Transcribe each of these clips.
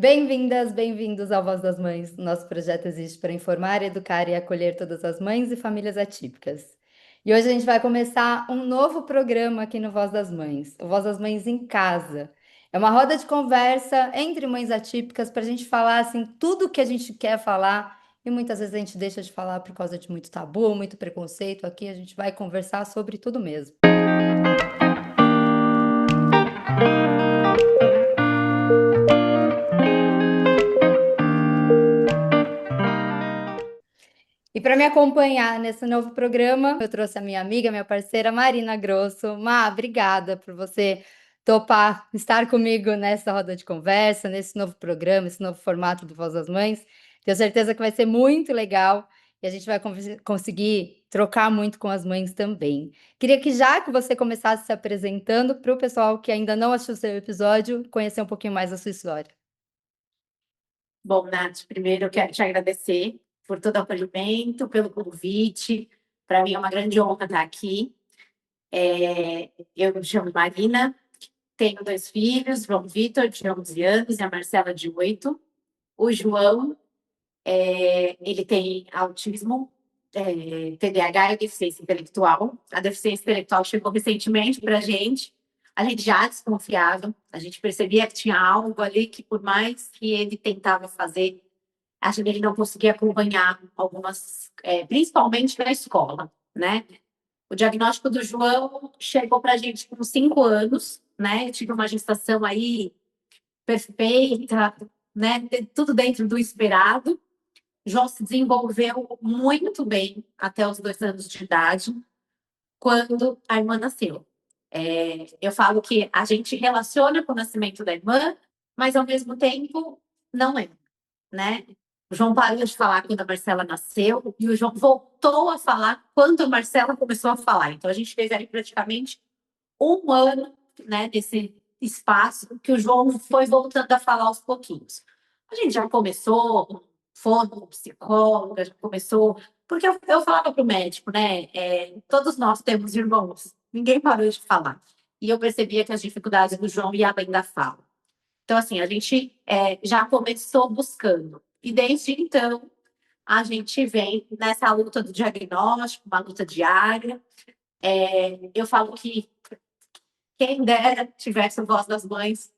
Bem-vindas, bem-vindos ao Voz das Mães. Nosso projeto existe para informar, educar e acolher todas as mães e famílias atípicas. E hoje a gente vai começar um novo programa aqui no Voz das Mães, o Voz das Mães em Casa. É uma roda de conversa entre mães atípicas para a gente falar assim tudo o que a gente quer falar e muitas vezes a gente deixa de falar por causa de muito tabu, muito preconceito. Aqui a gente vai conversar sobre tudo mesmo. E para me acompanhar nesse novo programa, eu trouxe a minha amiga, minha parceira Marina Grosso. Má, obrigada por você topar estar comigo nessa roda de conversa, nesse novo programa, esse novo formato do Voz das Mães. Tenho certeza que vai ser muito legal e a gente vai conseguir trocar muito com as mães também. Queria que já que você começasse se apresentando para o pessoal que ainda não assistiu o seu episódio, conhecer um pouquinho mais a sua história. Bom, Nath, primeiro eu quero te agradecer por todo o acolhimento, pelo convite. Para mim é uma grande honra estar aqui. Eu me chamo Marina, tenho dois filhos, João Vitor, de 11 anos, e a Marcela, de 8. O João, ele tem autismo, TDAH e deficiência intelectual. A deficiência intelectual chegou recentemente para a gente. A gente já desconfiava, a gente percebia que tinha algo ali que, por mais que ele tentava fazer, acho que ele não conseguia acompanhar algumas, principalmente na escola, né? O diagnóstico do João chegou para a gente com 5 anos, né? Eu tive uma gestação aí perfeita, né? Tudo dentro do esperado. João se desenvolveu muito bem até os 2 anos de idade, quando a irmã nasceu. Eu falo que a gente relaciona com o nascimento da irmã, mas ao mesmo tempo não é, né? O João parou de falar quando a Marcela nasceu e o João voltou a falar quando a Marcela começou a falar. Então a gente fez ali praticamente 1 ano, né, nesse espaço que o João foi voltando a falar aos pouquinhos. A gente já começou com fono, psicóloga, já começou. Porque eu falava para o médico, né? Todos nós temos irmãos, ninguém parou de falar. E eu percebia que as dificuldades do João iam além da fala. Então, assim, a gente já começou buscando. E desde então, a gente vem nessa luta do diagnóstico, uma luta diária. Eu falo que quem dera tivesse a voz das mães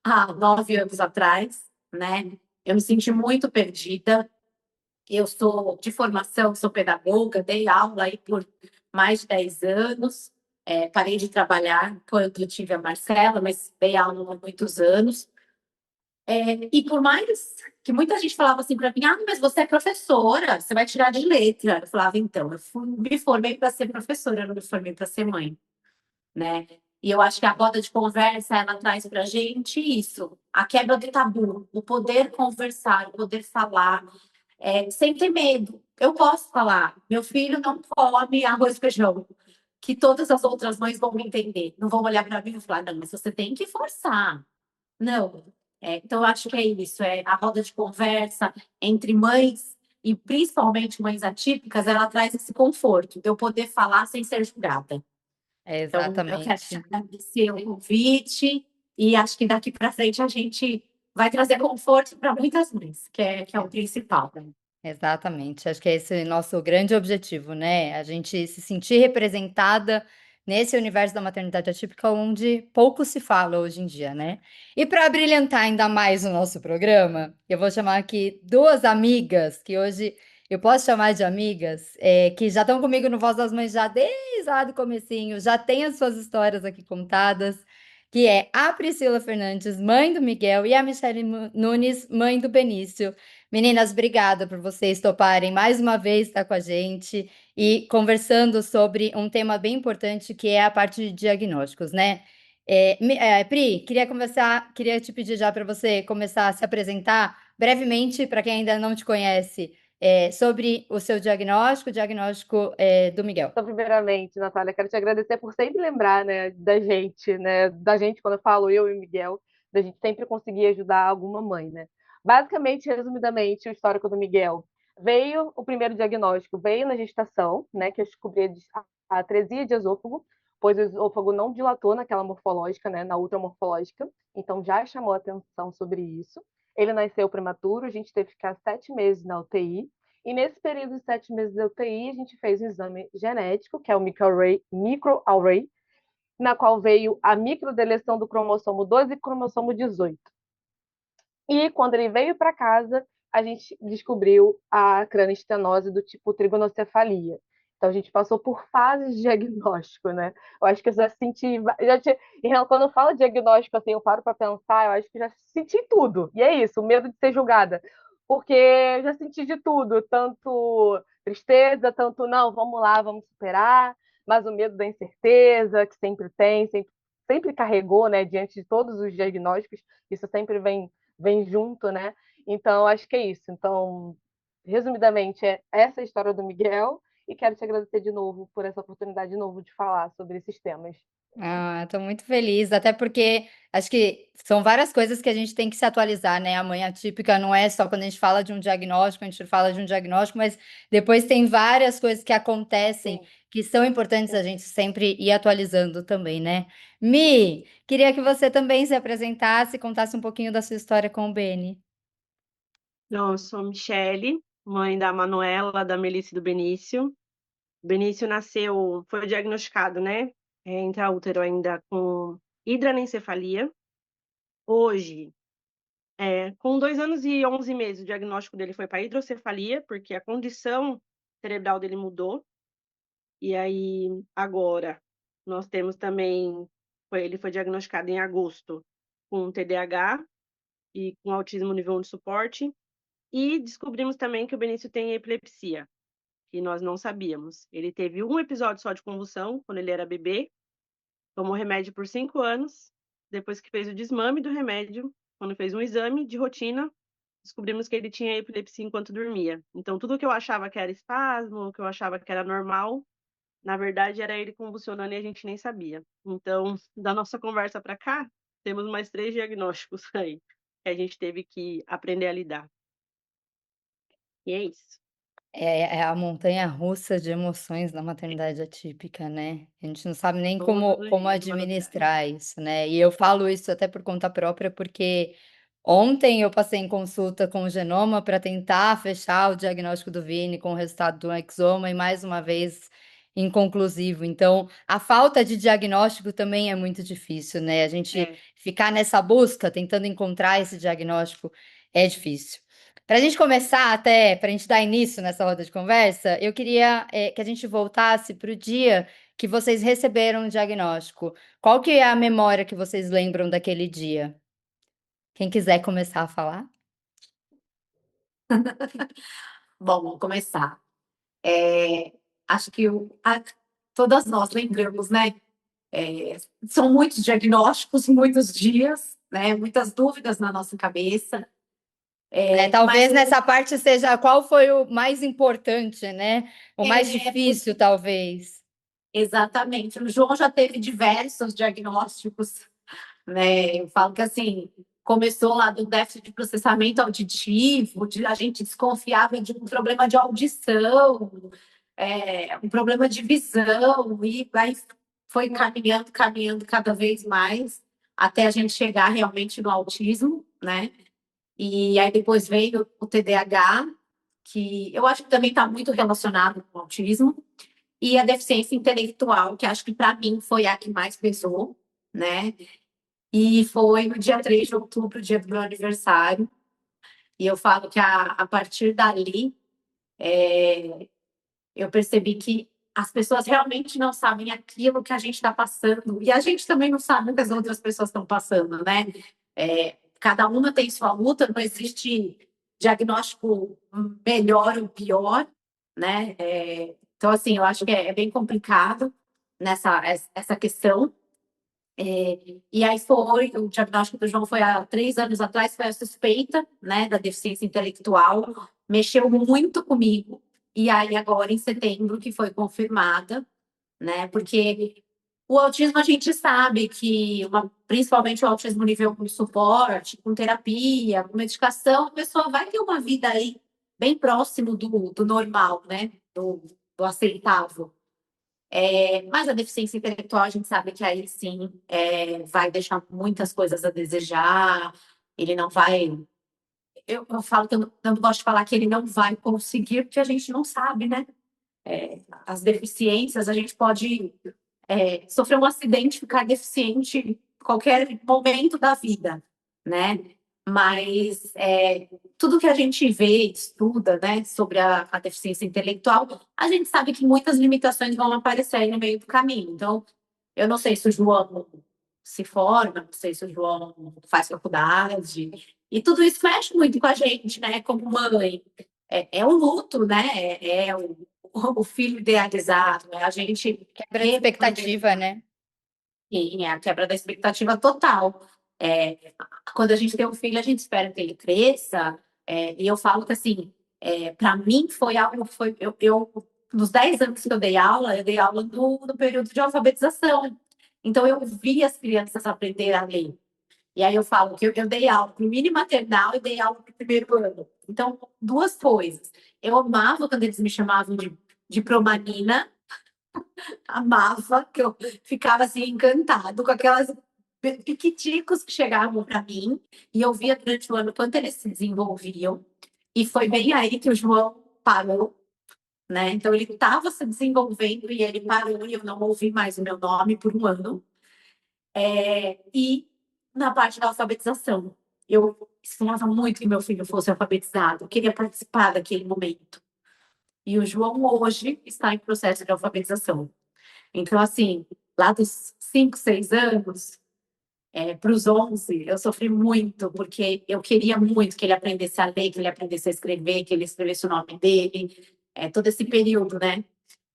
há 9 anos atrás, né? Eu me senti muito perdida. Eu sou de formação, sou pedagoga, dei aula aí por mais de 10 anos. Parei de trabalhar quando eu tive a Marcela, mas dei aula há muitos anos. E por mais que muita gente falava assim para mim, mas você é professora, você vai tirar de letra. Eu falava, então, me formei para ser professora, eu não me formei para ser mãe, né? E eu acho que a roda de conversa, ela traz para a gente isso, a quebra do tabu, o poder conversar, o poder falar, sem ter medo. Eu posso falar, meu filho não come arroz e feijão, que todas as outras mães vão me entender, não vão olhar para mim e falar, não, mas você tem que forçar. Não. Então, eu acho que é isso, a roda de conversa entre mães e principalmente mães atípicas, ela traz esse conforto de eu poder falar sem ser julgada. É Então, eu quero te exatamente. agradecer o convite e acho que daqui para frente a gente vai trazer conforto para muitas mães, que é o principal. Exatamente, acho que é esse nosso grande objetivo, né, a gente se sentir representada nesse universo da maternidade atípica onde pouco se fala hoje em dia, né. E para brilhantar ainda mais o nosso programa, eu vou chamar aqui 2 amigas, que hoje eu posso chamar de amigas, que já estão comigo no Voz das Mães já desde lá do comecinho, já têm as suas histórias aqui contadas, que é a Priscila Fernandes, mãe do Miguel, e a Michele Nunes, mãe do Benício. Meninas, obrigada por vocês toparem mais uma vez estar com a gente e conversando sobre um tema bem importante que é a parte de diagnósticos, né? Pri, queria te pedir já para você começar a se apresentar brevemente para quem ainda não te conhece, sobre o seu diagnóstico, do Miguel. Então, primeiramente, Natália, quero te agradecer por sempre lembrar, né? Da gente, quando eu falo eu e o Miguel, da gente sempre conseguir ajudar alguma mãe, né? Basicamente, resumidamente, o histórico do Miguel. Veio o primeiro diagnóstico, veio na gestação, né? Que eu descobri a atresia de esôfago, pois o esôfago não dilatou naquela morfológica, né? Na ultramorfológica. Então, já chamou atenção sobre isso. Ele nasceu prematuro, a gente teve que ficar 7 meses na UTI. E nesse período de 7 meses da UTI, a gente fez um exame genético, que é o microarray, na qual veio a microdeleção do cromossomo 12 e cromossomo 18. E quando ele veio para casa, a gente descobriu a crânioestenose do tipo trigonocefalia. Então a gente passou por fases de diagnóstico, né? Eu acho que eu já senti, quando eu falo diagnóstico assim, eu paro para pensar, eu acho que já senti tudo. E é isso, o medo de ser julgada, porque eu já senti de tudo, tanto tristeza, tanto não, vamos lá, vamos superar, mas o medo da incerteza que sempre tem, sempre carregou, né, diante de todos os diagnósticos, isso sempre vem junto, né? Então, acho que é isso. Então, resumidamente, é essa a história do Miguel e quero te agradecer de novo por essa oportunidade de novo de falar sobre esses temas. Ah, estou muito feliz, até porque acho que são várias coisas que a gente tem que se atualizar, né? A mãe atípica não é só quando a gente fala de um diagnóstico, a gente fala de um diagnóstico, mas depois tem várias coisas que acontecem Sim. que são importantes a gente sempre ir atualizando também, né? Mi, queria que você também se apresentasse e contasse um pouquinho da sua história com o Beni. Então, eu sou Michele, mãe da Manuela, da Melissa e do Benício. O Benício nasceu, foi diagnosticado, né, intraútero ainda com hidranencefalia. Hoje, com 2 anos e 11 meses, o diagnóstico dele foi para hidrocefalia, porque a condição cerebral dele mudou. E aí, agora, nós temos também, ele foi diagnosticado em agosto com TDAH e com autismo nível 1 de suporte. E descobrimos também que o Benício tem epilepsia, que nós não sabíamos. Ele teve um episódio só de convulsão quando ele era bebê, tomou remédio por 5 anos. Depois que fez o desmame do remédio, quando fez um exame de rotina, descobrimos que ele tinha epilepsia enquanto dormia. Então, tudo que eu achava que era espasmo, que eu achava que era normal, na verdade era ele convulsionando e a gente nem sabia. Então, da nossa conversa para cá, temos mais 3 diagnósticos aí que a gente teve que aprender a lidar. E é isso. É a montanha-russa de emoções da maternidade atípica, né. A gente não sabe nem Todos os como dias uma novidade. administrar isso, né. E eu falo isso até por conta própria, porque ontem eu passei em consulta com o genoma para tentar fechar o diagnóstico do Vini com o resultado do exoma e mais uma vez inconclusivo. Então, a falta de diagnóstico também é muito difícil, né. A gente É. ficar nessa busca, tentando encontrar esse diagnóstico, é difícil. Para a gente começar até, para a gente dar início nessa roda de conversa, eu queria, que a gente voltasse para o dia que vocês receberam o diagnóstico. Qual que é a memória que vocês lembram daquele dia? Quem quiser começar a falar? Bom, vamos começar. Acho que todas nós lembramos, né? São muitos diagnósticos, muitos dias, né? Muitas dúvidas na nossa cabeça. Mas Talvez nessa parte seja qual foi o mais importante, né, o mais por- difícil talvez. exatamente. O João já teve diversos diagnósticos, né? Eu falo que assim começou lá do déficit de processamento auditivo, a gente desconfiava de um problema de audição, um problema de visão, e aí foi caminhando, caminhando cada vez mais até a gente chegar realmente no autismo, né? E aí depois veio o TDAH, que eu acho que também está muito relacionado com o autismo, e a deficiência intelectual, que acho que para mim foi a que mais pesou, né? E foi no dia 3 de outubro, dia do meu aniversário. E eu falo que a partir dali, eu percebi que as pessoas realmente não sabem aquilo que a gente está passando. E a gente também não sabe o que as outras pessoas estão passando, né? Cada uma tem sua luta, não existe diagnóstico melhor ou pior, né? Então, assim, eu acho que é bem complicado essa questão. E aí o diagnóstico do João foi há 3 anos atrás, foi a suspeita, né, da deficiência intelectual, mexeu muito comigo. E aí agora em setembro que foi confirmada, né, porque o autismo a gente sabe que, principalmente o autismo nível 1 de suporte, com terapia, com medicação, a pessoa vai ter uma vida aí bem próximo do normal, né, do aceitável. Mas a deficiência intelectual, a gente sabe que aí sim vai deixar muitas coisas a desejar, ele não vai eu falo que eu não gosto de falar que ele não vai conseguir, porque a gente não sabe, né? As deficiências, a gente pode sofrer um acidente, ficar deficiente em qualquer momento da vida, né? Mas tudo que a gente vê, estuda, né, sobre a deficiência intelectual, a gente sabe que muitas limitações vão aparecer aí no meio do caminho. Então, eu não sei se o João se forma, não sei se o João faz faculdade, e tudo isso mexe muito com a gente, né, como mãe. É um luto, né? O filho idealizado, a gente Quebra de expectativa, né? sim, é a quebra da expectativa total. Quando a gente tem um filho, a gente espera que ele cresça, e eu falo que, assim, para mim foi algo, nos 10 anos que eu dei aula no período de alfabetização. Então, eu vi as crianças aprender a ler. E aí eu falo que eu dei aula para o mini maternal e dei aula para o primeiro ano. Então, duas coisas. Eu amava quando eles me chamavam de promanina, amava, que eu ficava assim encantado com aquelas piquiticos que chegavam para mim e eu via durante o ano quanto eles se desenvolviam. E foi bem aí que o João parou, né? Então ele estava se desenvolvendo e ele parou e eu não ouvi mais o meu nome por um ano. E na parte da alfabetização, eu esperava muito que meu filho fosse alfabetizado, eu queria participar daquele momento. E o João hoje está em processo de alfabetização. Então, assim, lá dos 5, 6 anos, para os 11, eu sofri muito, porque eu queria muito que ele aprendesse a ler, que ele aprendesse a escrever, que ele escrevesse o nome dele, todo esse período, né?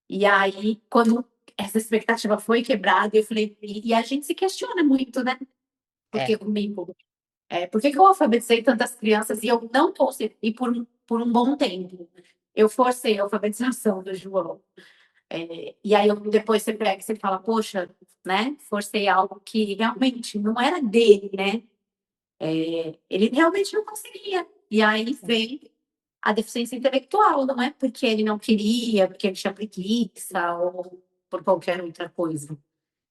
E aí, quando essa expectativa foi quebrada, eu falei, e a gente se questiona muito, né? Porque comigo, por que eu alfabetizei tantas crianças e eu não consegui, e por um bom tempo, eu forcei a alfabetização do João. E aí depois você pega e você fala, poxa, né? Forcei algo que realmente não era dele, né? Ele realmente não conseguia. E aí vem a deficiência intelectual, não é porque ele não queria, porque ele tinha preguiça ou por qualquer outra coisa.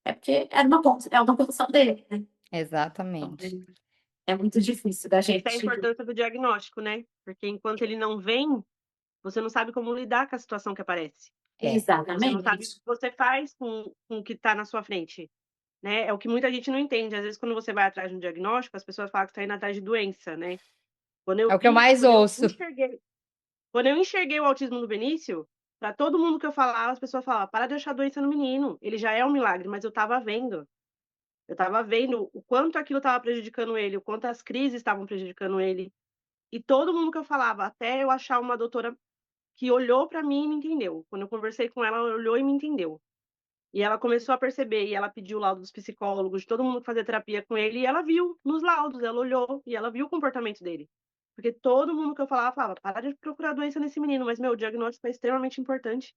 É porque é uma condição dele, né? Exatamente. É muito difícil da Essa gente. é a importância do diagnóstico, né? Porque enquanto ele não vem, você não sabe como lidar com a situação que aparece. Você não sabe o que você faz com o que está na sua frente, né? É o que muita gente não entende. Às vezes, quando você vai atrás de um diagnóstico, as pessoas falam que está indo atrás de doença, né? Quando eu É o que eu mais ouço. quando eu enxerguei o autismo do Benício, para todo mundo que eu falava, as pessoas falavam, para de achar doença no menino, ele já é um milagre, mas eu estava vendo. Eu estava vendo o quanto aquilo estava prejudicando ele, o quanto as crises estavam prejudicando ele. E todo mundo que eu falava, até eu achar uma doutora que olhou para mim e me entendeu. Quando eu conversei com ela, ela olhou e me entendeu. E ela começou a perceber, e ela pediu o laudo dos psicólogos, de todo mundo que fazia terapia com ele, e ela viu nos laudos, ela olhou e ela viu o comportamento dele. Porque todo mundo que eu falava, para de procurar doença nesse menino, mas, meu, o diagnóstico é extremamente importante.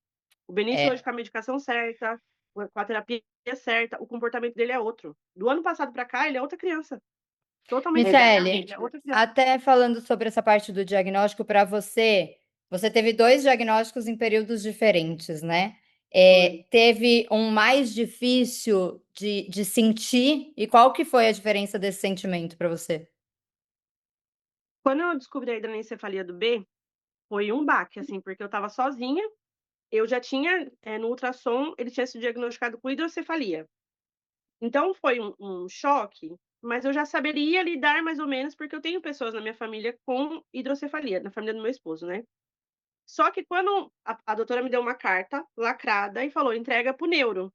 O Benício hoje com a medicação certa, com a terapia certa, o comportamento dele é outro. Do ano passado para cá, ele é outra criança. Totalmente Michele, diferente, é outra criança. até falando sobre essa parte do diagnóstico, para você, você teve 2 diagnósticos em períodos diferentes, né? Teve um mais difícil de sentir, e qual que foi a diferença desse sentimento para você? Quando eu descobri a hidranencefalia do B, foi um baque, assim, porque eu estava sozinha, eu já tinha, no ultrassom, ele tinha sido diagnosticado com hidrocefalia. Então foi um choque, mas eu já saberia lidar mais ou menos, porque eu tenho pessoas na minha família com hidrocefalia, na família do meu esposo, né. Só que quando a doutora me deu uma carta lacrada e falou: "Entrega para o neuro,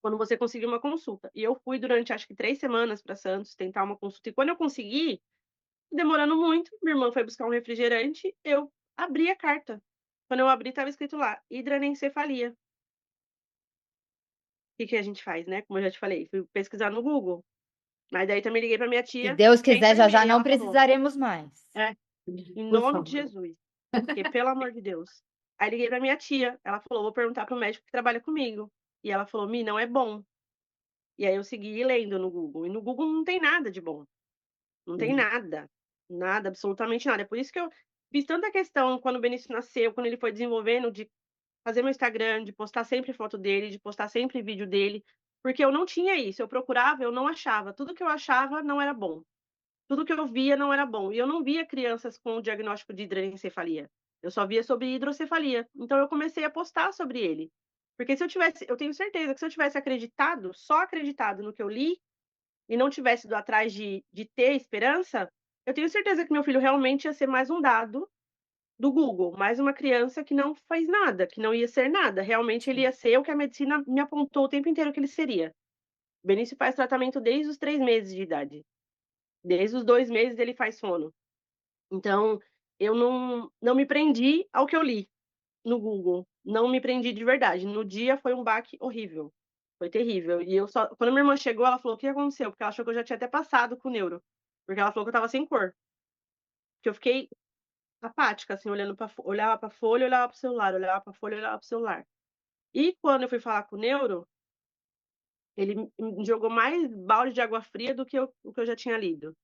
quando você conseguir uma consulta". E eu fui durante acho que 3 semanas para Santos tentar uma consulta, e quando eu consegui, demorando muito, minha irmã foi buscar um refrigerante, eu abri a carta. Quando eu abri, estava escrito lá: hidranencefalia. O que que a gente faz, né, como eu já te falei, fui pesquisar no Google, mas daí também liguei para minha Se tia, Deus que é quiser, já já enfermeira, e não ela falou precisaremos mais. em Por nome de favor. Jesus, porque pelo amor de Deus. Aí liguei pra minha tia, ela falou: "Vou perguntar para o médico que trabalha comigo", e ela falou: "Mi, não é bom". E aí eu segui lendo no Google, e no Google não tem nada de bom, não tem nada, nada, absolutamente nada. É por isso que eu fiz tanta questão quando o Benício nasceu, quando ele foi desenvolvendo, de fazer meu Instagram, de postar sempre foto dele, de postar sempre vídeo dele, porque eu não tinha isso, eu procurava, eu não achava, tudo que eu achava não era bom. tudo que eu via não era bom. E eu não via crianças com o diagnóstico de hidranencefalia. Eu só via sobre hidrocefalia. Então eu comecei a postar sobre ele. Porque eu tenho certeza que se eu tivesse acreditado, só acreditado no que eu li, e não tivesse ido atrás de ter esperança, eu tenho certeza que meu filho realmente ia ser mais um dado do Google, mais uma criança que não faz nada, que não ia ser nada. Realmente ele ia ser o que a medicina me apontou o tempo inteiro que ele seria. O Benício faz tratamento desde os 3 meses de idade. Desde os 2 meses ele faz fono. Então, eu não me prendi ao que eu li no Google, não me prendi de verdade. No dia foi um baque horrível, foi terrível. E eu só quando minha irmã chegou, ela falou: "O que aconteceu?", porque ela achou que eu já tinha até passado com o neuro, porque ela falou que eu estava sem cor, que eu fiquei apática, assim, olhava pra folha, olhava para o celular, olhava pra folha, olhava para o celular. E quando eu fui falar com o neuro, ele me jogou mais balde de água fria do que o que eu já tinha lido.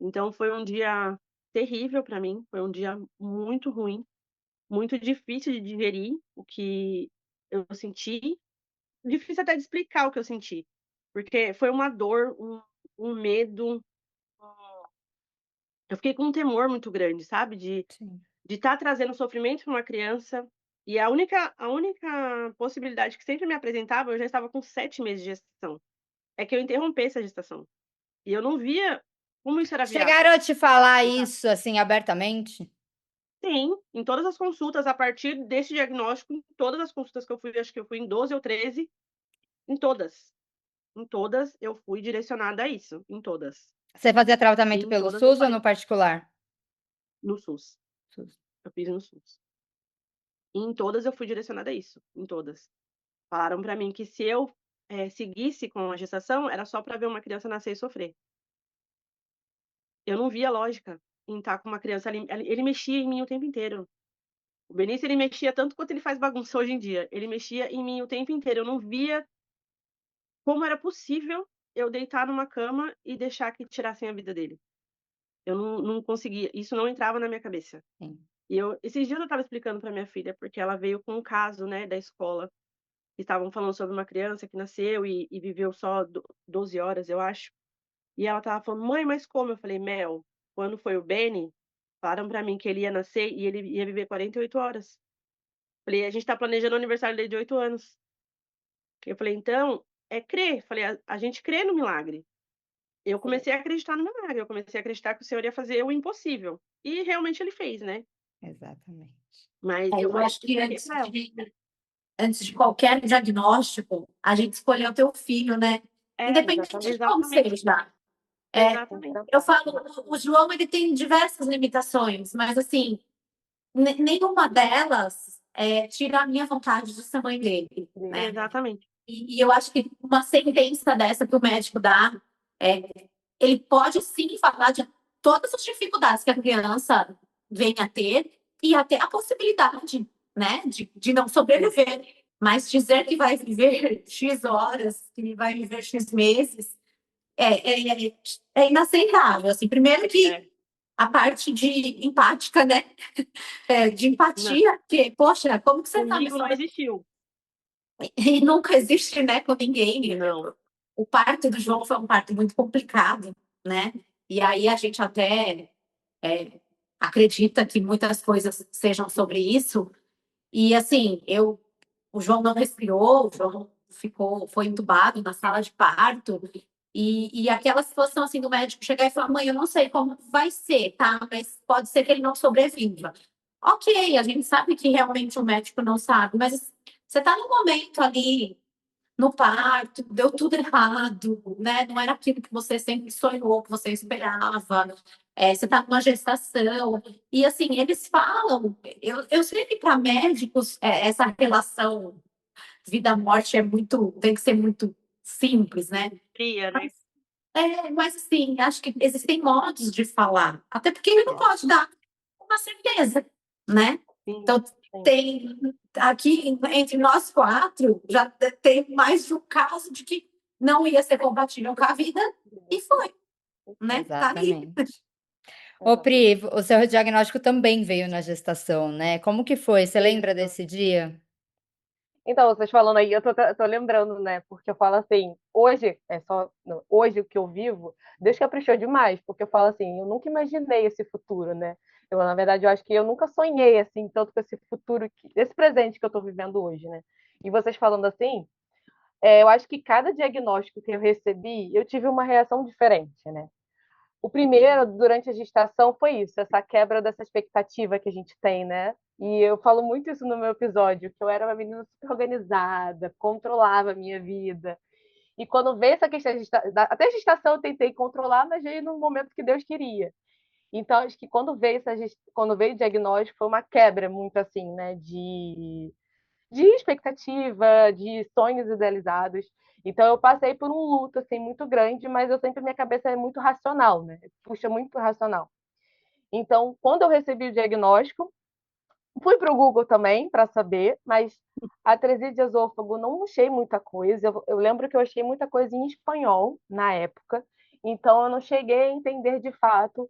Então foi um dia terrível para mim, foi um dia muito ruim, muito difícil de digerir o que eu senti, difícil até de explicar o que eu senti, porque foi uma dor, um medo, eu fiquei com um temor muito grande, sabe, Sim. de estar trazendo sofrimento para uma criança, e a única possibilidade que sempre me apresentava, eu já estava com 7 meses de gestação, é que eu interrompesse a gestação. E eu não via como isso era viável. Chegaram a te falar Exato. isso, assim, abertamente? Sim, em todas as consultas, a partir desse diagnóstico, em todas as consultas que eu fui, acho que eu fui em 12 ou 13, em todas. Em todas eu fui direcionada a isso, em todas. Você fazia E tratamento em pelo todas eu SUS ou falei no particular? no SUS, SUS. eu fiz no SUS. E em todas eu fui direcionada a isso, em todas. Falaram pra mim que se eu, seguisse com a gestação, era só pra ver uma criança nascer e sofrer. Eu não via lógica em estar com uma criança ali, ele mexia em mim o tempo inteiro. O Benício, ele mexia tanto quanto ele faz bagunça hoje em dia, ele mexia em mim o tempo inteiro, eu não via como era possível eu deitar numa cama e deixar que tirassem a vida dele. Eu não conseguia, isso não entrava na minha cabeça. Sim. E esses dias eu estava explicando para minha filha, porque ela veio com um caso, né, da escola, que estavam falando sobre uma criança que nasceu e viveu só 12 horas, eu acho. E ela estava falando: "Mãe, mas como?". Eu falei: "Mel, quando foi o Benny, falaram para mim que ele ia nascer e ele ia viver 48 horas". Falei: "A gente está planejando o aniversário dele de 8 anos". Eu falei: "Então, é crer". Falei: "A gente crê no milagre". Eu comecei a acreditar no milagre, eu comecei a acreditar que o Senhor ia fazer o impossível. E realmente ele fez, né. Exatamente. Mas eu Eu falei acho que expliquei pra ela. antes de qualquer diagnóstico, a gente escolheu o teu filho, né? É, Independente de como exatamente, seja. exatamente. Eu falo, o João ele tem diversas limitações, mas assim, nenhuma delas tira a minha vontade de ser mãe dele, né? Exatamente. E eu acho que uma sentença dessa que o médico dá, é, ele pode sim falar de todas as dificuldades que a criança vem a ter e até a possibilidade, né, de não sobreviver. Mas dizer que vai viver X horas, que vai viver X meses, é inaceitável. Assim, primeiro que É. a parte de empática, né? De Não, empatia, que, poxa, como que você tá me comigo não falando? existiu. E nunca existe, né, com ninguém. Não. O parto do João foi um parto muito complicado, né? E aí a gente até acredita que muitas coisas sejam sobre isso. E assim, o João não respirou, o João foi entubado na sala de parto. E aquela situação assim do médico chegar e falar: mãe, eu não sei como vai ser, tá? Mas pode ser que ele não sobreviva. Ok, a gente sabe que realmente o médico não sabe, mas você está no momento ali no parto, deu tudo errado, né? Não era aquilo que você sempre sonhou, que você esperava. Você está numa gestação. E assim, eles falam, eu sei que para médicos essa relação vida-morte tem que ser muito simples, né? Cria, né. Mas assim, acho que existem modos de falar, até porque ele não pode dar uma certeza, né? Sim, Então, sim. tem aqui entre nós quatro, já tem mais de um caso de que não ia ser compatível com a vida e foi, né? Tá aí. Exatamente. Ô Pri, o seu diagnóstico também veio na gestação, né, como que foi? Você lembra Isso. desse dia? Então, vocês falando aí, eu tô lembrando, né? Porque eu falo assim, hoje, não, hoje o que eu vivo, Deus caprichou demais, porque eu falo assim, eu nunca imaginei esse futuro, né? Na verdade, eu acho que eu nunca sonhei, assim, tanto com esse futuro, esse presente que eu tô vivendo hoje, né? E vocês falando assim, eu acho que cada diagnóstico que eu recebi, eu tive uma reação diferente, né? O primeiro, durante a gestação, foi isso, essa quebra dessa expectativa que a gente tem, né? E eu falo muito isso no meu episódio, que eu era uma menina super organizada, controlava a minha vida. E quando veio essa questão, até a gestação eu tentei controlar, mas veio no momento que Deus queria. Então, acho que quando veio o diagnóstico, foi uma quebra muito assim, né? De expectativa, de sonhos idealizados. Então eu passei por um luto assim muito grande, mas eu sempre minha cabeça é muito racional, né? Puxa muito racional. Então, quando eu recebi o diagnóstico, fui para o Google também para saber, mas a atresia de esôfago não achei muita coisa. Eu lembro que eu achei muita coisa em espanhol na época, então eu não cheguei a entender de fato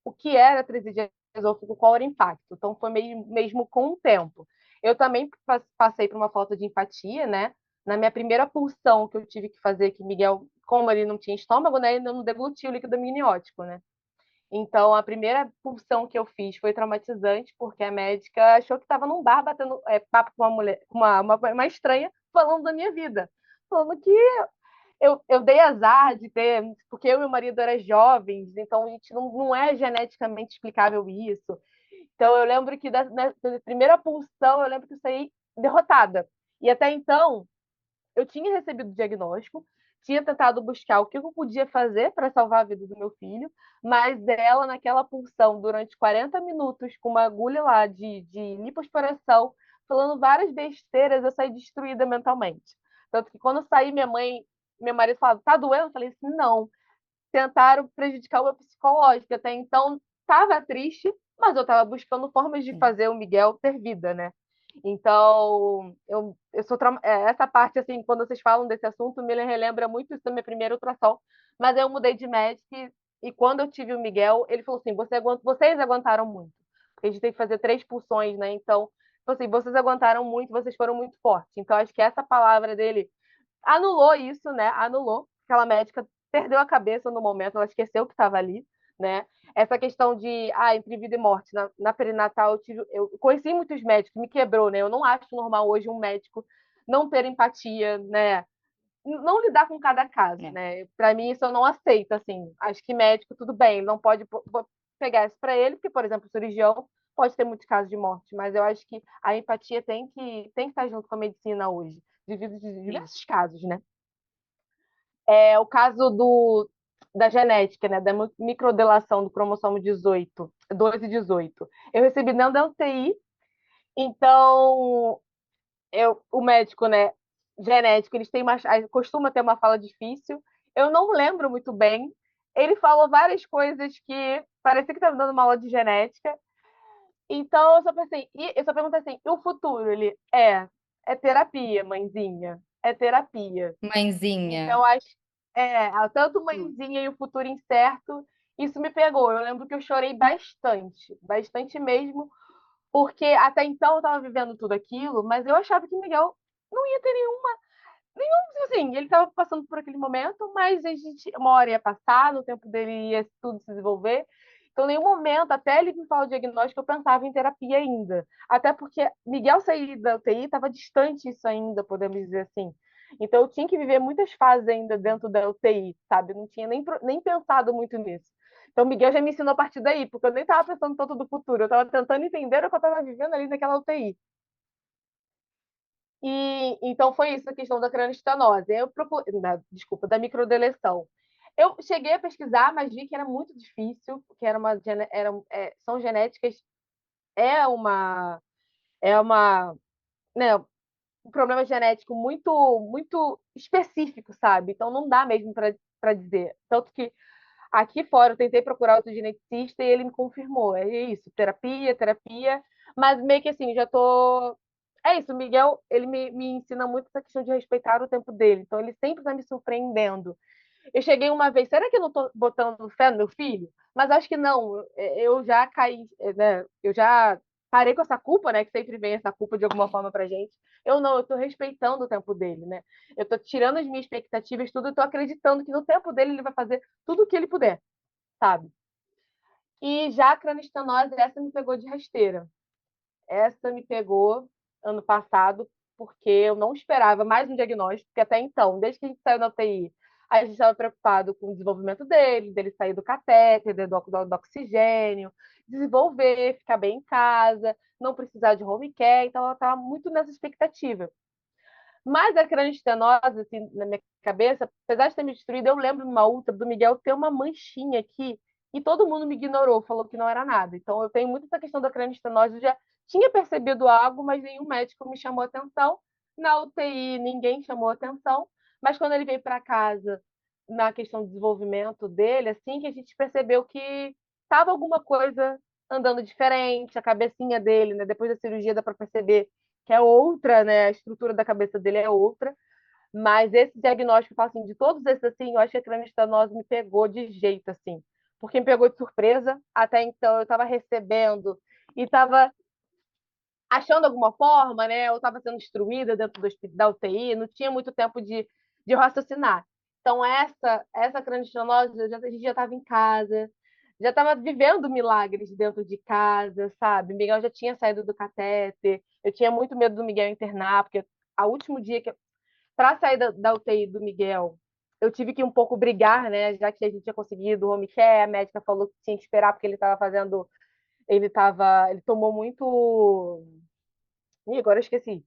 o que era atresia de esôfago, qual era o impacto. Então foi mesmo com o tempo. Eu também passei por uma falta de empatia, né? Na minha primeira pulsão que eu tive que fazer, que Miguel, como ele não tinha estômago, né, ele não deglutia o líquido amniótico, né? Então, a primeira pulsão que eu fiz foi traumatizante, porque a médica achou que estava num bar batendo papo com uma mulher, com uma estranha, falando da minha vida. Falando que eu dei azar de ter, porque eu e meu marido eram jovens, então a gente não é geneticamente explicável isso. Então, eu lembro que da primeira pulsão, eu lembro que eu saí derrotada. E até então, eu tinha recebido o diagnóstico, tinha tentado buscar o que eu podia fazer para salvar a vida do meu filho, mas dela, naquela pulsão, durante 40 minutos, com uma agulha lá de lipoaspiração, falando várias besteiras, eu saí destruída mentalmente. Tanto que quando eu saí, meu marido falava, tá doendo? Eu falei assim, não. Tentaram prejudicar o meu psicológico. Até então, estava triste, mas eu estava buscando formas de Sim. fazer o Miguel ter vida, né? Então, essa parte, assim, quando vocês falam desse assunto, me relembra muito isso da minha primeira ultrassom. Mas eu mudei de médico e quando eu tive o Miguel, ele falou assim: vocês aguentaram muito. Porque a gente tem que fazer 3 pulsões, né? Então, assim, vocês aguentaram muito, vocês foram muito fortes. Então, acho que essa palavra dele anulou isso, né? Anulou. Aquela médica perdeu a cabeça no momento, ela esqueceu que estava ali, né? Essa questão de entre vida e morte na perinatal, eu conheci muitos médicos, me quebrou, né? Eu não acho normal hoje um médico não ter empatia, né? Não lidar com cada caso, É. né? Para mim isso eu não aceito, assim. Acho que médico tudo bem, não pode pegar isso para ele, porque por exemplo, o cirurgião pode ter muitos casos de morte, mas eu acho que a empatia tem que estar junto com a medicina hoje, devido a diversos casos, né? O caso da genética, né, da microdeleção do cromossomo 18, 12 e 18. Eu recebi dentro da UTI, então o médico, né, genético, costuma ter uma fala difícil. Eu não lembro muito bem. Ele falou várias coisas que parecia que estava dando uma aula de genética. Então eu só perguntei assim, e o futuro? Ele é terapia, mãezinha, é terapia. Mãezinha. Então, tanto Mãezinha e o Futuro Incerto, isso me pegou. Eu lembro que eu chorei bastante, bastante mesmo, porque até então eu estava vivendo tudo aquilo, mas eu achava que Miguel não ia ter assim, ele estava passando por aquele momento, mas uma hora ia passar, no tempo dele ia tudo se desenvolver. Então, em nenhum momento, até ele me falar o diagnóstico, eu pensava em terapia ainda. Até porque Miguel sair da UTI estava distante isso ainda, podemos dizer assim. Então, eu tinha que viver muitas fases ainda dentro da UTI, sabe? Eu não tinha nem pensado muito nisso. Então, Miguel já me ensinou a partir daí, porque eu nem estava pensando tanto do futuro, eu estava tentando entender o que eu estava vivendo ali naquela UTI. E então foi isso a questão da cranistanose. Desculpa, da microdeleção. Eu cheguei a pesquisar, mas vi que era muito difícil, que são genéticas, é uma, né, um problema genético muito específico, sabe? Então não dá mesmo para dizer. Tanto que aqui fora eu tentei procurar outro geneticista e ele me confirmou. É isso, terapia, terapia. Mas meio que assim, já tô. É isso, o Miguel, ele me ensina muito essa questão de respeitar o tempo dele. Então ele sempre está me surpreendendo. Eu cheguei uma vez, será que eu não estou botando fé no meu filho? Mas acho que não. Eu já caí, né? Eu já parei com essa culpa, né? Que sempre vem essa culpa de alguma forma pra gente. Eu não, eu tô respeitando o tempo dele, né? Eu tô tirando as minhas expectativas, tudo, eu tô acreditando que no tempo dele ele vai fazer tudo o que ele puder, sabe? E já a cranistanose, essa me pegou de rasteira. Essa me pegou ano passado, porque eu não esperava mais um diagnóstico, porque até então, desde que a gente saiu da UTI, a gente estava preocupado com o desenvolvimento dele sair do catéter, do oxigênio, desenvolver, ficar bem em casa, não precisar de home care, então eu estava muito nessa expectativa. Mas a cranistenose, assim, na minha cabeça, apesar de ter me destruído, eu lembro numa ultra do Miguel ter uma manchinha aqui e todo mundo me ignorou, falou que não era nada. Então eu tenho muito essa questão da cranistenose, eu já tinha percebido algo, mas nenhum médico me chamou atenção. Na UTI ninguém chamou atenção, mas quando ele veio para casa, na questão do desenvolvimento dele, assim que a gente percebeu que estava alguma coisa andando diferente, a cabecinha dele, né? Depois da cirurgia dá para perceber que é outra, né? A estrutura da cabeça dele é outra. Mas esse diagnóstico, eu falo assim, de todos esses, assim, eu acho que a cranistanose me pegou de jeito, assim. Porque me pegou de surpresa. Até então eu estava recebendo e estava achando alguma forma, né? Eu estava sendo instruída dentro da UTI, não tinha muito tempo de raciocinar. Então, essa cranistanose, a gente já estava em casa, já estava vivendo milagres dentro de casa, sabe? Miguel já tinha saído do catéter, eu tinha muito medo do Miguel internar, porque a último dia que para sair da UTI do Miguel, eu tive que um pouco brigar, né? Já que a gente tinha conseguido o home care, a médica falou que tinha que esperar porque ele estava fazendo, ele tomou muito, ih, agora eu esqueci.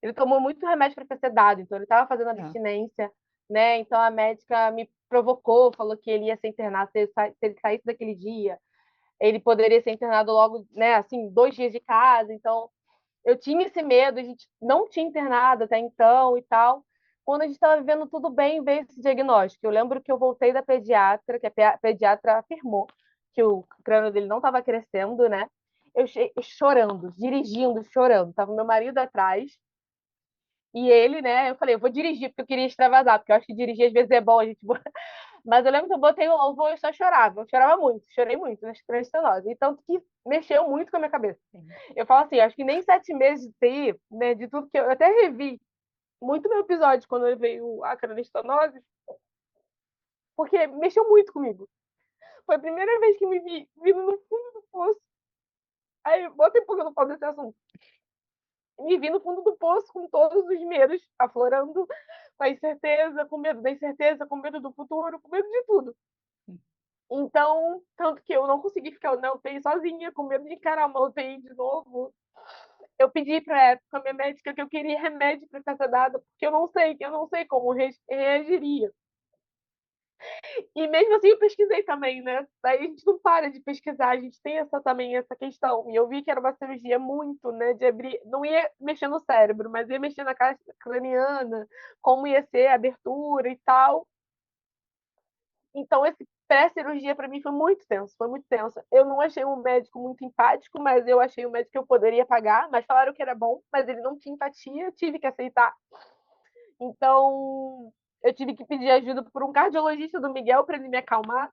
Ele tomou muito remédio para ser dado, então ele estava fazendo Tá. abstinência, né? Então a médica me provocou, falou que ele ia ser internado se ele saísse daquele dia, ele poderia ser internado logo, né? Assim, 2 dias de casa. Então eu tinha esse medo, a gente não tinha internado até então e tal. Quando a gente estava vivendo tudo bem, veio esse diagnóstico. Eu lembro que eu voltei da pediatra, que a pediatra afirmou que o crânio dele não estava crescendo, né? Eu chorando, dirigindo, chorando. Tava meu marido atrás, e ele, né? Eu falei, eu vou dirigir, porque eu queria extravasar, porque eu acho que dirigir às vezes é bom, a gente. Mas eu lembro que eu botei o louvor e só chorava. Eu chorava muito, chorei muito nas transtenose. E tanto que mexeu muito com a minha cabeça. Sim. Eu falo assim, acho que nem 7 meses de TI, né? De tudo que eu até revi muito meu episódio quando veio a cranistanose, porque mexeu muito comigo. Foi a primeira vez que me vi vindo no fundo do poço. Aí, bota um pouco eu não falo desse assunto. Me vi no fundo do poço com todos os medos aflorando, com a incerteza, com medo da incerteza, com medo do futuro, com medo de tudo. Então, tanto que eu não consegui ficar na UTI sozinha, com medo de encarar uma UTI de novo. Eu pedi para a minha médica que eu queria remédio para ficar sedada, porque eu não sei como reagiria. E mesmo assim eu pesquisei também, né? Daí a gente não para de pesquisar, a gente tem também essa questão. E eu vi que era uma cirurgia muito, né, de abrir, não ia mexer no cérebro, mas ia mexer na caixa craniana, como ia ser a abertura e tal. Então esse pré-cirurgia para mim foi muito tenso, foi muito tenso. Eu não achei um médico muito empático, mas eu achei um médico que eu poderia pagar, mas falaram que era bom, mas ele não tinha empatia, eu tive que aceitar. Então, eu tive que pedir ajuda por um cardiologista do Miguel para ele me acalmar,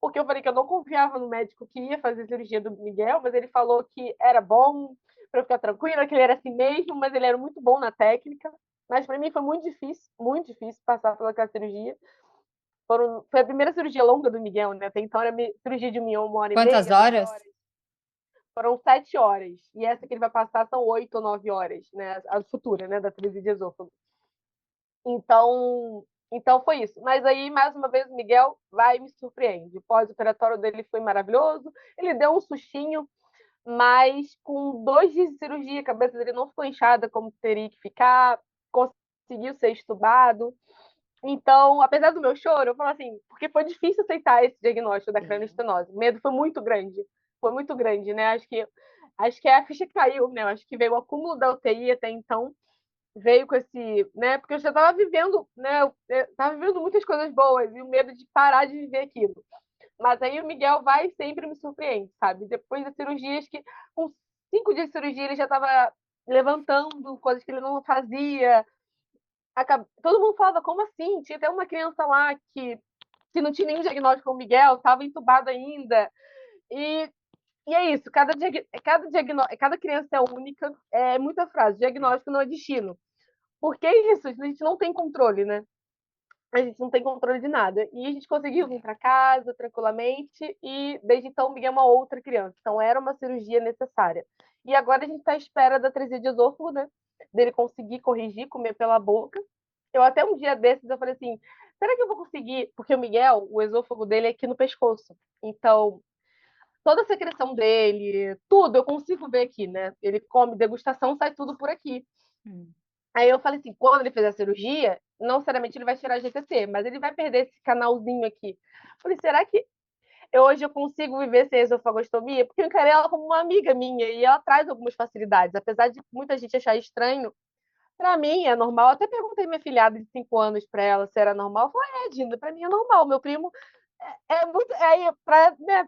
porque eu falei que eu não confiava no médico que ia fazer a cirurgia do Miguel, mas ele falou que era bom para eu ficar tranquila, que ele era assim mesmo, mas ele era muito bom na técnica. Mas para mim foi muito difícil passar pela cirurgia. Foi a primeira cirurgia longa do Miguel, né? Até então era cirurgia de mioma 1 hora e Quantas meia, 2 horas? horas. Foram 7 horas. E essa que ele vai passar são 8 ou 9 horas, né? A futura, né? Da cirurgia de esôfago. Então foi isso. Mas aí, mais uma vez, o Miguel vai e me surpreende. O pós-operatório dele foi maravilhoso. Ele deu um sustinho, mas com 2 dias de cirurgia, a cabeça dele não ficou inchada como teria que ficar, conseguiu ser estubado. Então, apesar do meu choro, eu falo assim, porque foi difícil aceitar esse diagnóstico da cranistenose. O medo foi muito grande, né? Acho que a ficha caiu, né? Acho que veio o acúmulo da UTI até então, veio com esse, né? Porque eu já estava vivendo, né? Eu estava vivendo muitas coisas boas e o medo de parar de viver aquilo. Mas aí o Miguel vai e sempre me surpreende, sabe? Depois das cirurgias que com 5 dias de cirurgia ele já estava levantando coisas que ele não fazia. Todo mundo falava, como assim? Tinha até uma criança lá que não tinha nenhum diagnóstico com o Miguel, estava entubado ainda. E E é isso, cada criança é única, é muita frase, diagnóstico não é destino. Porque é isso, a gente não tem controle, né? A gente não tem controle de nada. E a gente conseguiu vir para casa tranquilamente e desde então o Miguel é uma outra criança. Então era uma cirurgia necessária. E agora a gente está à espera da atresia de esôfago, né? Dele conseguir corrigir, comer pela boca. Eu até um dia desses eu falei assim, será que eu vou conseguir? Porque o Miguel, o esôfago dele é aqui no pescoço. Então, toda a secreção dele, tudo eu consigo ver aqui, né? Ele come degustação, sai tudo por aqui. Hum. Aí eu falei assim, quando ele fizer a cirurgia, não necessariamente ele vai tirar GTT, mas ele vai perder esse canalzinho aqui. Eu falei, será que hoje eu consigo viver sem esofagostomia? Porque eu encarei ela como uma amiga minha e ela traz algumas facilidades. Apesar de muita gente achar estranho, pra mim é normal. Eu até perguntei minha filhada de 5 anos pra ela se era normal. Ela falou, Dina, pra mim é normal. Meu primo é muito... É, pra, né,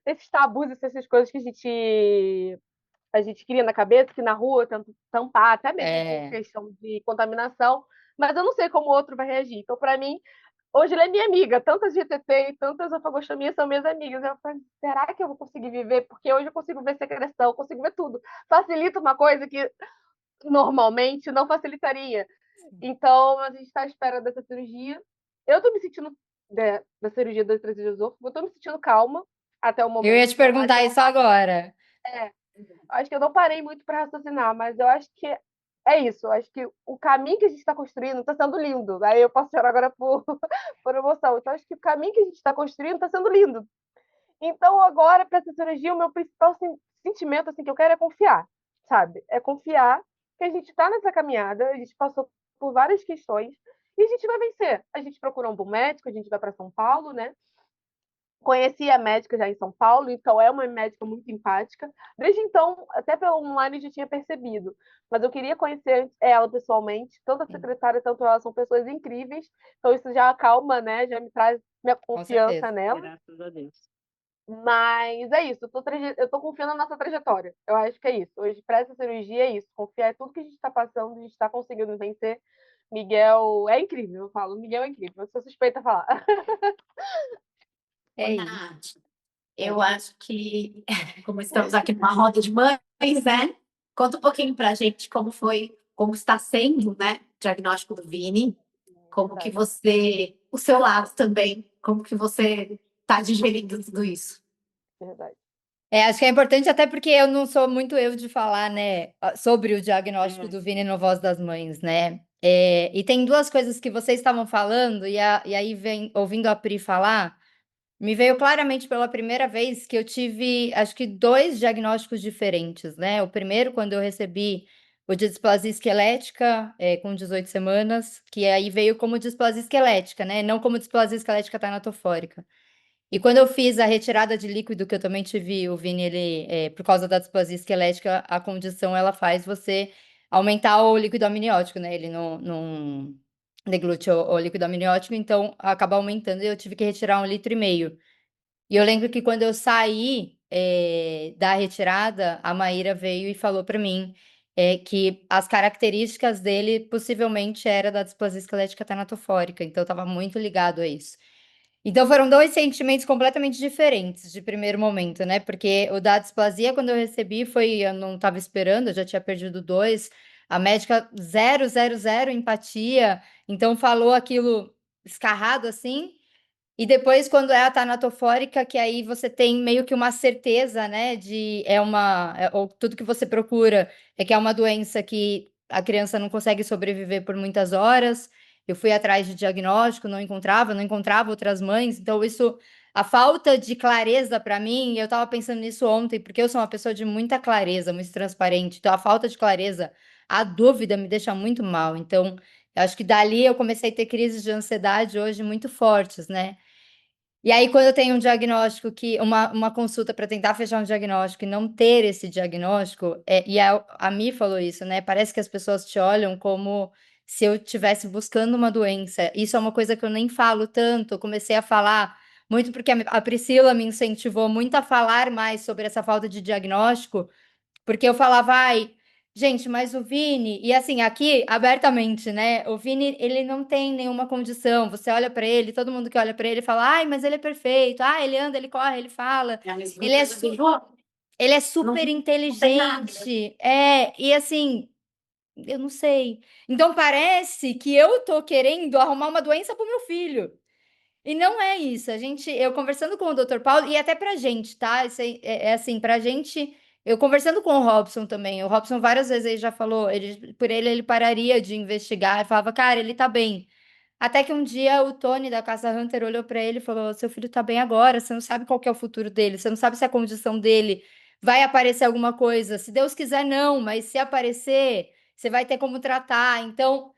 esses tabus, essas coisas que a gente cria na cabeça, que na rua tenta tampar, até mesmo com É, questão de contaminação, mas eu não sei como o outro vai reagir. Então, para mim, hoje ele é minha amiga. Tantas GTT e tantas alfagostomias são minhas amigas. Eu falei, será que eu vou conseguir viver? Porque hoje eu consigo ver secreção, eu consigo ver tudo. Facilita uma coisa que normalmente não facilitaria. Então, a gente está à espera dessa cirurgia. Eu estou me sentindo, da cirurgia das três de esôfago, eu estou me sentindo calma até o eu ia momento. te Eu acho que perguntar isso agora. eu não parei muito para raciocinar, mas eu acho que é isso. Eu acho que o caminho que a gente está construindo está sendo lindo. Aí eu posso chorar agora por, por emoção. Então, acho que o caminho que a gente está construindo está sendo lindo. Então, agora, para essa cirurgia, o meu principal sentimento assim, que eu quero é confiar, sabe? É confiar que a gente está nessa caminhada, a gente passou por várias questões e a gente vai vencer. A gente procurou um bom médico, a gente vai para São Paulo, né? Conheci a médica já em São Paulo, então é uma médica muito empática. Desde então, até pelo online eu já tinha percebido, mas eu queria conhecer ela pessoalmente. Tanto a secretária, tanto ela são pessoas incríveis, então isso já acalma, né? Já me traz minha Com confiança certeza. nela. Graças a Deus. Mas é isso, eu tô confiando na nossa trajetória. Eu acho que é isso. Hoje, para essa cirurgia, é isso. Confiar em tudo que a gente está passando, a gente está conseguindo vencer. Miguel é incrível, eu falo. Miguel é incrível, eu sou suspeita a falar. É Ô, isso. Nath, eu acho que, como estamos aqui numa roda de mães, né? Conta um pouquinho pra gente como foi, como está sendo, né? O diagnóstico do Vini, como que Verdade, você, o seu lado também, como que você está digerindo tudo isso. verdade. Acho que é importante até porque eu não sou muito eu de falar, né, sobre o diagnóstico É. do Vini no Voz das Mães, né? E tem duas coisas que vocês estavam falando, e aí vem, ouvindo a Pri falar, me veio claramente pela primeira vez que eu tive, acho que dois diagnósticos diferentes, né? O primeiro, quando eu recebi o de displasia esquelética, com 18 semanas, que aí veio como displasia esquelética, né? Não como displasia esquelética tanatofórica. E quando eu fiz a retirada de líquido, que eu também tive, o Vini, ele, por causa da displasia esquelética, a condição, ela faz você aumentar o líquido amniótico, né? Ele não deglute o líquido amniótico, então acaba aumentando e eu tive que retirar 1,5 litro. E eu lembro que quando eu saí, da retirada, a Maíra veio e falou para mim, que as características dele possivelmente era da displasia esquelética tanatofórica, então estava muito ligado a isso. Então foram dois sentimentos completamente diferentes de primeiro momento, né? Porque o da displasia, quando eu recebi, eu não estava esperando, eu já tinha perdido dois. A médica, zero, zero, zero empatia. Então falou aquilo escarrado assim. E depois, quando é a tanatofórica, que aí você tem meio que uma certeza, né, ou tudo que você procura é que é uma doença que a criança não consegue sobreviver por muitas horas. Eu fui atrás de diagnóstico, não encontrava outras mães, então a falta de clareza para mim, eu estava pensando nisso ontem, porque eu sou uma pessoa de muita clareza, muito transparente, então a falta de clareza, a dúvida me deixa muito mal. Então, eu acho que dali eu comecei a ter crises de ansiedade hoje muito fortes, né? E aí, quando eu tenho um diagnóstico uma consulta para tentar fechar um diagnóstico e não ter esse diagnóstico, e a Mi falou isso, né? Parece que as pessoas te olham como se eu estivesse buscando uma doença. Isso é uma coisa que eu nem falo tanto. Eu comecei a falar muito porque a Priscila me incentivou muito a falar mais sobre essa falta de diagnóstico, porque eu falava, ai, gente, mas o Vini, e assim, aqui, abertamente, né? O Vini, ele não tem nenhuma condição. Você olha pra ele, todo mundo que olha pra ele fala, ai, mas ele é perfeito. Ah, ele anda, ele corre, ele fala. É a mesma Ele é coisa do João. Ele é Não, super não tem nada. inteligente. E assim, eu não sei. Então parece que eu tô querendo arrumar uma doença pro meu filho. E não é isso. Eu conversando com o Dr. Paulo, e até pra gente, tá? Isso aí é assim, pra gente, eu conversando com o Robson também. O Robson várias vezes ele já falou, por ele pararia de investigar e falava, cara, ele tá bem. Até que um dia o Tony da Casa Hunter olhou pra ele e falou: Seu filho tá bem agora, você não sabe qual que é o futuro dele, você não sabe se a condição dele vai aparecer alguma coisa. Se Deus quiser, não, mas se aparecer, você vai ter como tratar. Então,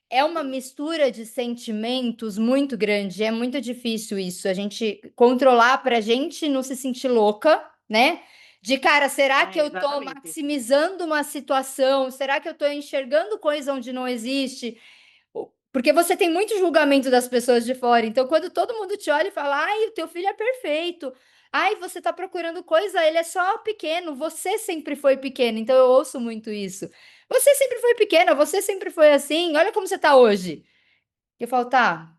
é uma mistura de sentimentos muito grande, é muito difícil isso, a gente controlar pra gente não se sentir louca, né? De cara, será que eu tô Exatamente. maximizando uma situação? Será que eu tô enxergando coisa onde não existe? Porque você tem muito julgamento das pessoas de fora. Então, quando todo mundo te olha e fala, ai, o teu filho é perfeito. Ai, você tá procurando coisa, ele é só pequeno. Você sempre foi pequeno. Então, eu ouço muito isso. Você sempre foi pequena, você sempre foi assim. Olha como você tá hoje. Eu falo, tá.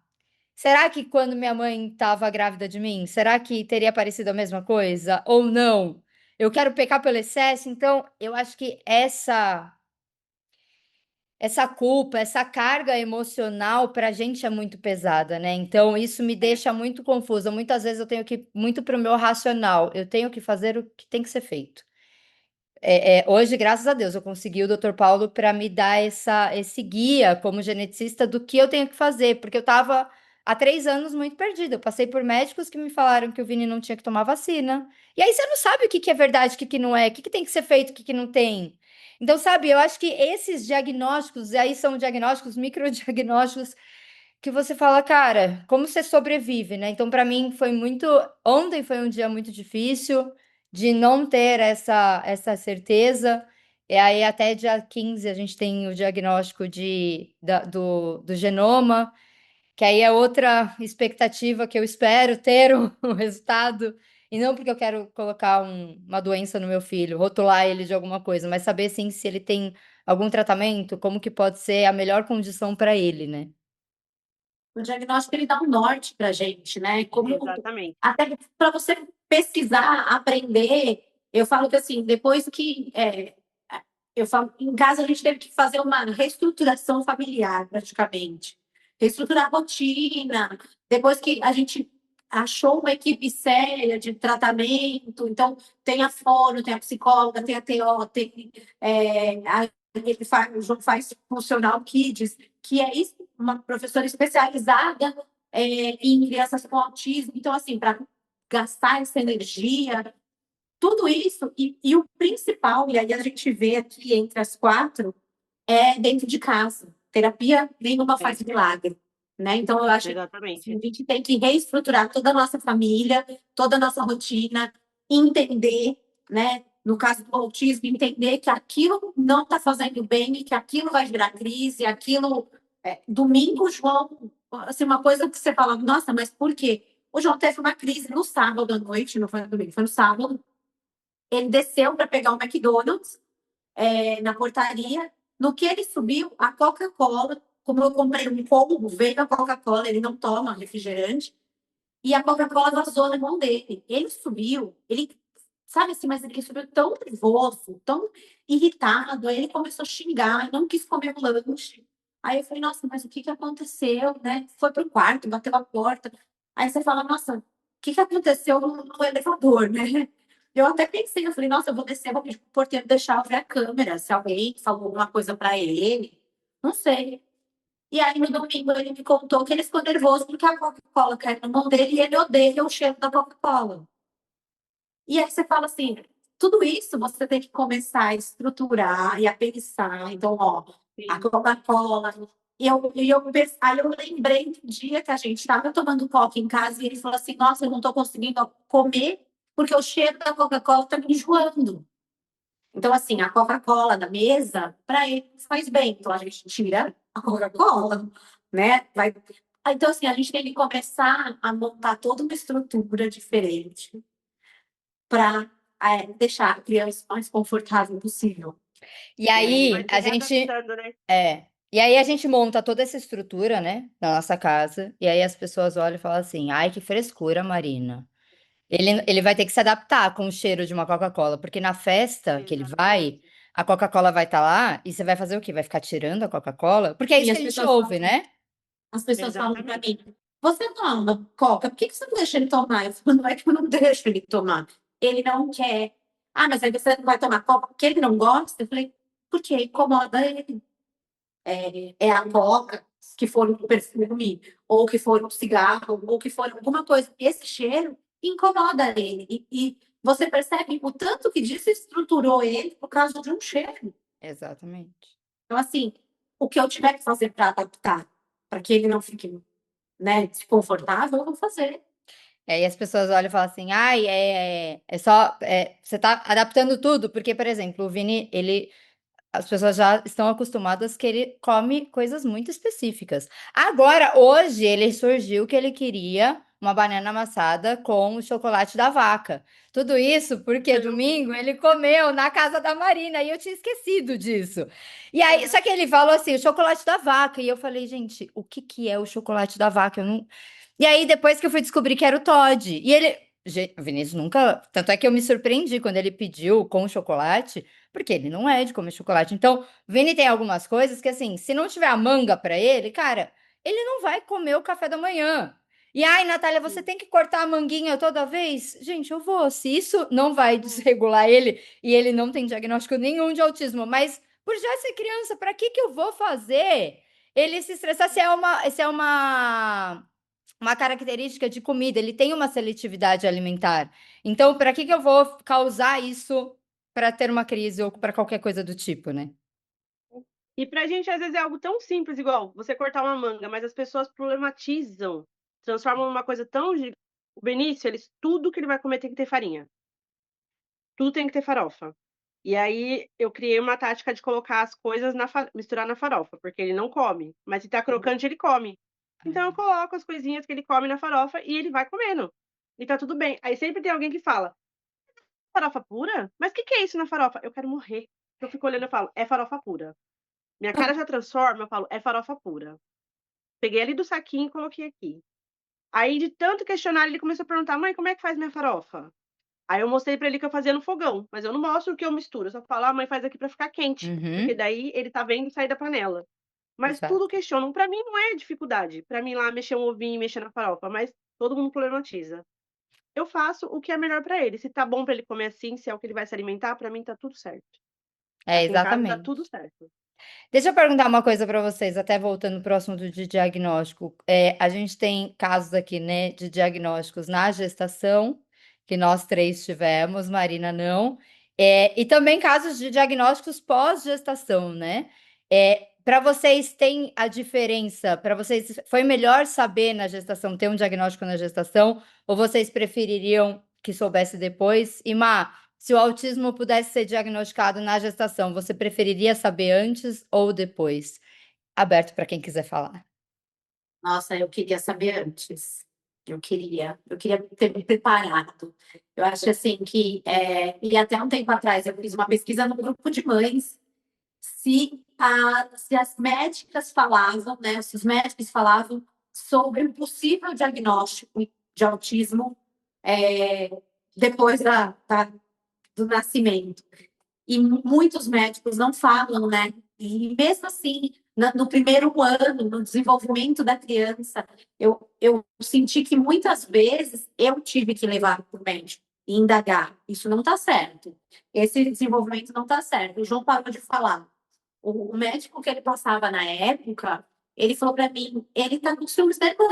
Será que quando minha mãe estava grávida de mim, será que teria parecido a mesma coisa? Ou não? Eu quero pecar pelo excesso. Então, eu acho que essa culpa, essa carga emocional para a gente é muito pesada, né? Então isso me deixa muito confusa. Muitas vezes eu tenho que ir muito para o meu racional. Eu tenho que fazer o que tem que ser feito. Hoje, graças a Deus, eu consegui o Dr. Paulo para me dar esse guia como geneticista do que eu tenho que fazer, porque eu estava há 3 anos muito perdida. Eu passei por médicos que me falaram que o Vini não tinha que tomar vacina. E aí você não sabe o que que é verdade, o que que não é, o que que tem que ser feito, o que que não tem. Então, sabe, eu acho que esses diagnósticos, e aí são diagnósticos, microdiagnósticos, que você fala, cara, como você sobrevive, né? Então, para mim, foi muito. Ontem foi um dia muito difícil de não ter essa certeza. E aí, até dia 15 a gente tem o diagnóstico do genoma, que aí é outra expectativa que eu espero ter o resultado. E não porque eu quero colocar uma doença no meu filho, rotular ele de alguma coisa, mas saber sim se ele tem algum tratamento, como que pode ser a melhor condição para ele, né? O diagnóstico ele dá um norte para a gente, né? Exatamente. Até para você pesquisar, aprender. Eu falo que assim, depois que eu falo, em casa a gente teve que fazer uma reestruturação familiar, praticamente, reestruturar a rotina. Depois que a gente achou uma equipe séria de tratamento, então tem a fono, tem a psicóloga, tem a TO, tem o João faz funcional kids, que é isso, uma professora especializada em crianças com autismo. Então, assim, para gastar essa energia, tudo isso, e o principal, e aí a gente vê aqui entre as quatro, é dentro de casa. Terapia nenhuma faz milagre, né? Então, eu acho que assim, Exatamente. a gente tem que reestruturar toda a nossa família, toda a nossa rotina, entender, né? No caso do autismo, entender que aquilo não está fazendo bem e que aquilo vai virar crise, aquilo. Domingo, João, assim, uma coisa que você fala, nossa, mas por quê? O João teve uma crise no sábado à noite, não foi no domingo, foi no sábado. Ele desceu para pegar o McDonald's na portaria. No que ele subiu, a Coca-Cola, como eu comprei um combo, veio a Coca-Cola, ele não toma refrigerante, e a Coca-Cola vazou na mão dele. Ele subiu, ele, sabe assim, mas ele subiu tão nervoso, tão irritado, aí ele começou a xingar, não quis comer o lanche. Aí eu falei, nossa, mas o que que aconteceu, né? Foi pro quarto, bateu a porta. Aí você fala, nossa, o que que aconteceu no elevador, né? Eu até pensei, eu falei, nossa, eu vou descer, vou pedir pro porteiro deixar eu ver a câmera, se alguém falou alguma coisa para ele. Não sei. E aí, no domingo, ele me contou que ele ficou nervoso porque a Coca-Cola caiu na mão dele e ele odeia o cheiro da Coca-Cola. E aí você fala assim, tudo isso você tem que começar a estruturar e a pensar. Então, ó, a Coca-Cola. Aí eu lembrei do dia que a gente estava tomando Coca em casa e ele falou assim, nossa, eu não estou conseguindo comer porque o cheiro da Coca-Cola está me enjoando. Então, assim, a Coca-Cola da mesa, para ele faz bem. Então, a gente tira a Coca-Cola, né? Então, assim, a gente tem que começar a montar toda uma estrutura diferente para deixar a criança o mais confortável possível. E Vai aí se a gente readaptando, né? e aí a gente monta toda essa estrutura, né, na nossa casa, e aí as pessoas olham e falam assim: "Ai, que frescura, Marina. Ele vai ter que se adaptar com o cheiro de uma Coca-Cola, porque na festa que ele vai, Exatamente. a Coca-Cola vai estar lá e você vai fazer o quê? Vai ficar tirando a Coca-Cola? Porque é E isso que a gente ouve, né? as pessoas falam para Exatamente. mim, você toma Coca, por que você não deixa ele tomar? Eu falo, não é que eu não deixo ele tomar. Ele não quer. Ah, mas aí você não vai tomar Coca porque ele não gosta? Eu falei, porque incomoda ele. É a Coca, que for um perfume, ou que for um cigarro, ou que for alguma coisa. Esse cheiro incomoda ele. E você percebe o tanto que desestruturou ele por causa de um cheiro. Exatamente. Então, assim, o que eu tiver que fazer para adaptar, para que ele não fique, né, desconfortável, eu vou fazer. E as pessoas olham e falam assim, ai, você está adaptando tudo, porque, por exemplo, o Vini, as pessoas já estão acostumadas que ele come coisas muito específicas. Agora, hoje, ele surgiu que ele queria uma banana amassada com o chocolate da vaca. Tudo isso porque domingo ele comeu na casa da Marina e eu tinha esquecido disso. E aí, só que ele falou assim, o chocolate da vaca. E eu falei, gente, o que que é o chocolate da vaca? Eu não... E aí, depois que eu fui descobrir que era o Toddy. E ele... O Vinícius nunca... Tanto é que eu me surpreendi quando ele pediu com chocolate, porque ele não é de comer chocolate. Então, o Vini tem algumas coisas que, assim, se não tiver a manga pra ele, cara, ele não vai comer o café da manhã. E, ai, Natália, você tem que cortar a manguinha toda vez? Gente, eu vou. Se isso não vai desregular ele, e ele não tem diagnóstico nenhum de autismo, mas por já ser criança, pra que que eu vou fazer ele se estressar se é uma característica de comida, ele tem uma seletividade alimentar. Então, para que que eu vou causar isso para ter uma crise ou para qualquer coisa do tipo, né? E pra gente, às vezes, é algo tão simples, igual você cortar uma manga, mas as pessoas problematizam, transformam numa coisa tão o Benício, tudo que ele vai comer tem que ter farinha. Tudo tem que ter farofa. E aí eu criei uma tática de colocar as coisas misturar na farofa, porque ele não come, mas se tá crocante ele come. Então eu coloco as coisinhas que ele come na farofa e ele vai comendo. E tá tudo bem. Aí sempre tem alguém que fala: "Farofa pura? Mas o que que é isso na farofa?" Eu quero morrer. Eu fico olhando, eu falo: "É farofa pura". Minha cara já transforma, eu falo: "É farofa pura". Peguei ali do saquinho e coloquei aqui. Aí de tanto questionar, ele começou a perguntar: "Mãe, como é que faz minha farofa?" Aí eu mostrei pra ele que eu fazia no fogão, mas eu não mostro o que eu misturo, eu só falo: "Ah, mãe, faz aqui pra ficar quente", porque Uhum, daí ele tá vendo sair da panela. Mas tudo exato. questionam, pra mim não é dificuldade, pra mim lá mexer um ovinho e mexer na farofa, mas todo mundo problematiza. Eu faço o que é melhor pra ele, se tá bom pra ele comer assim, se é o que ele vai se alimentar, pra mim tá tudo certo. É, Aqui em casa tá exatamente. tudo certo. Deixa eu perguntar uma coisa para vocês, até voltando para o assunto de diagnóstico. A gente tem casos aqui, né, de diagnósticos na gestação, que nós três tivemos, Marina não, e também casos de diagnósticos pós-gestação, né? Para vocês tem a diferença? Para vocês foi melhor saber na gestação, ter um diagnóstico na gestação, ou vocês prefeririam que soubesse depois? E Má, se o autismo pudesse ser diagnosticado na gestação, você preferiria saber antes ou depois? Aberto para quem quiser falar. Nossa, eu queria saber antes. Eu queria ter me preparado. Eu acho assim que, e até um tempo atrás eu fiz uma pesquisa no grupo de mães se as médicas falavam, né, se os médicos falavam sobre o possível diagnóstico de autismo é, depois do nascimento. E muitos médicos não falam, né? E mesmo assim, no primeiro ano, no desenvolvimento da criança, eu senti que muitas vezes eu tive que levar para o médico e indagar. Isso não está certo. Esse desenvolvimento não está certo. O João parou de falar. O médico que ele passava na época, ele falou para mim, ele está com ciúmes da irmã.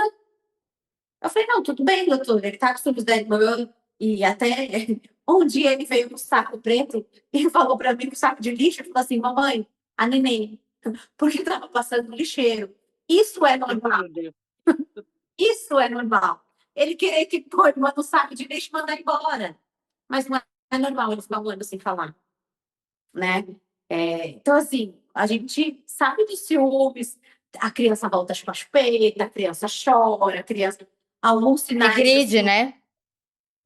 Eu falei, não, tudo bem, doutor, ele está com ciúmes da irmã. E até um dia ele veio com o saco preto e falou para mim com o saco de lixo, e falou assim, mamãe, a neném, porque estava passando lixeiro. Isso é Oh, normal, meu Deus. isso é normal. Ele querer que pôr no saco de lixo e mandar embora. Mas não é normal ele ficar um ano sem falar, né? Então, assim, a gente sabe dos ciúmes, a criança volta a chupar chupeta, a criança chora, a criança... Alguns sinais, Regride, assim, né?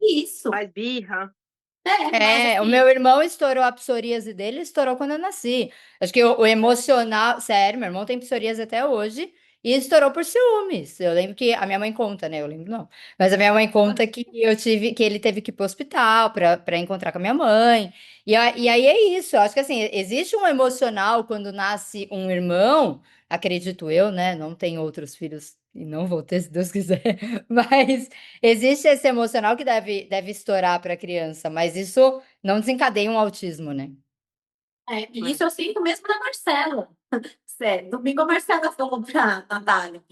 isso, Faz birra. mas O assim, meu irmão estourou a psoríase dele, estourou quando eu nasci. Acho que o emocional, sério, meu irmão tem psoríase até hoje, e estourou por ciúmes. Eu lembro que a minha mãe conta, né, eu lembro não, mas a minha mãe conta que ele teve que ir para o hospital para encontrar com a minha mãe, e aí é isso, eu acho que, assim, existe um emocional quando nasce um irmão, acredito eu, né, não tenho outros filhos e não vou ter, se Deus quiser, mas existe esse emocional que deve estourar para a criança, mas isso não desencadeia um autismo, né. E isso eu sinto mesmo da Marcela. Sério, domingo a Marcela falou pra Natália,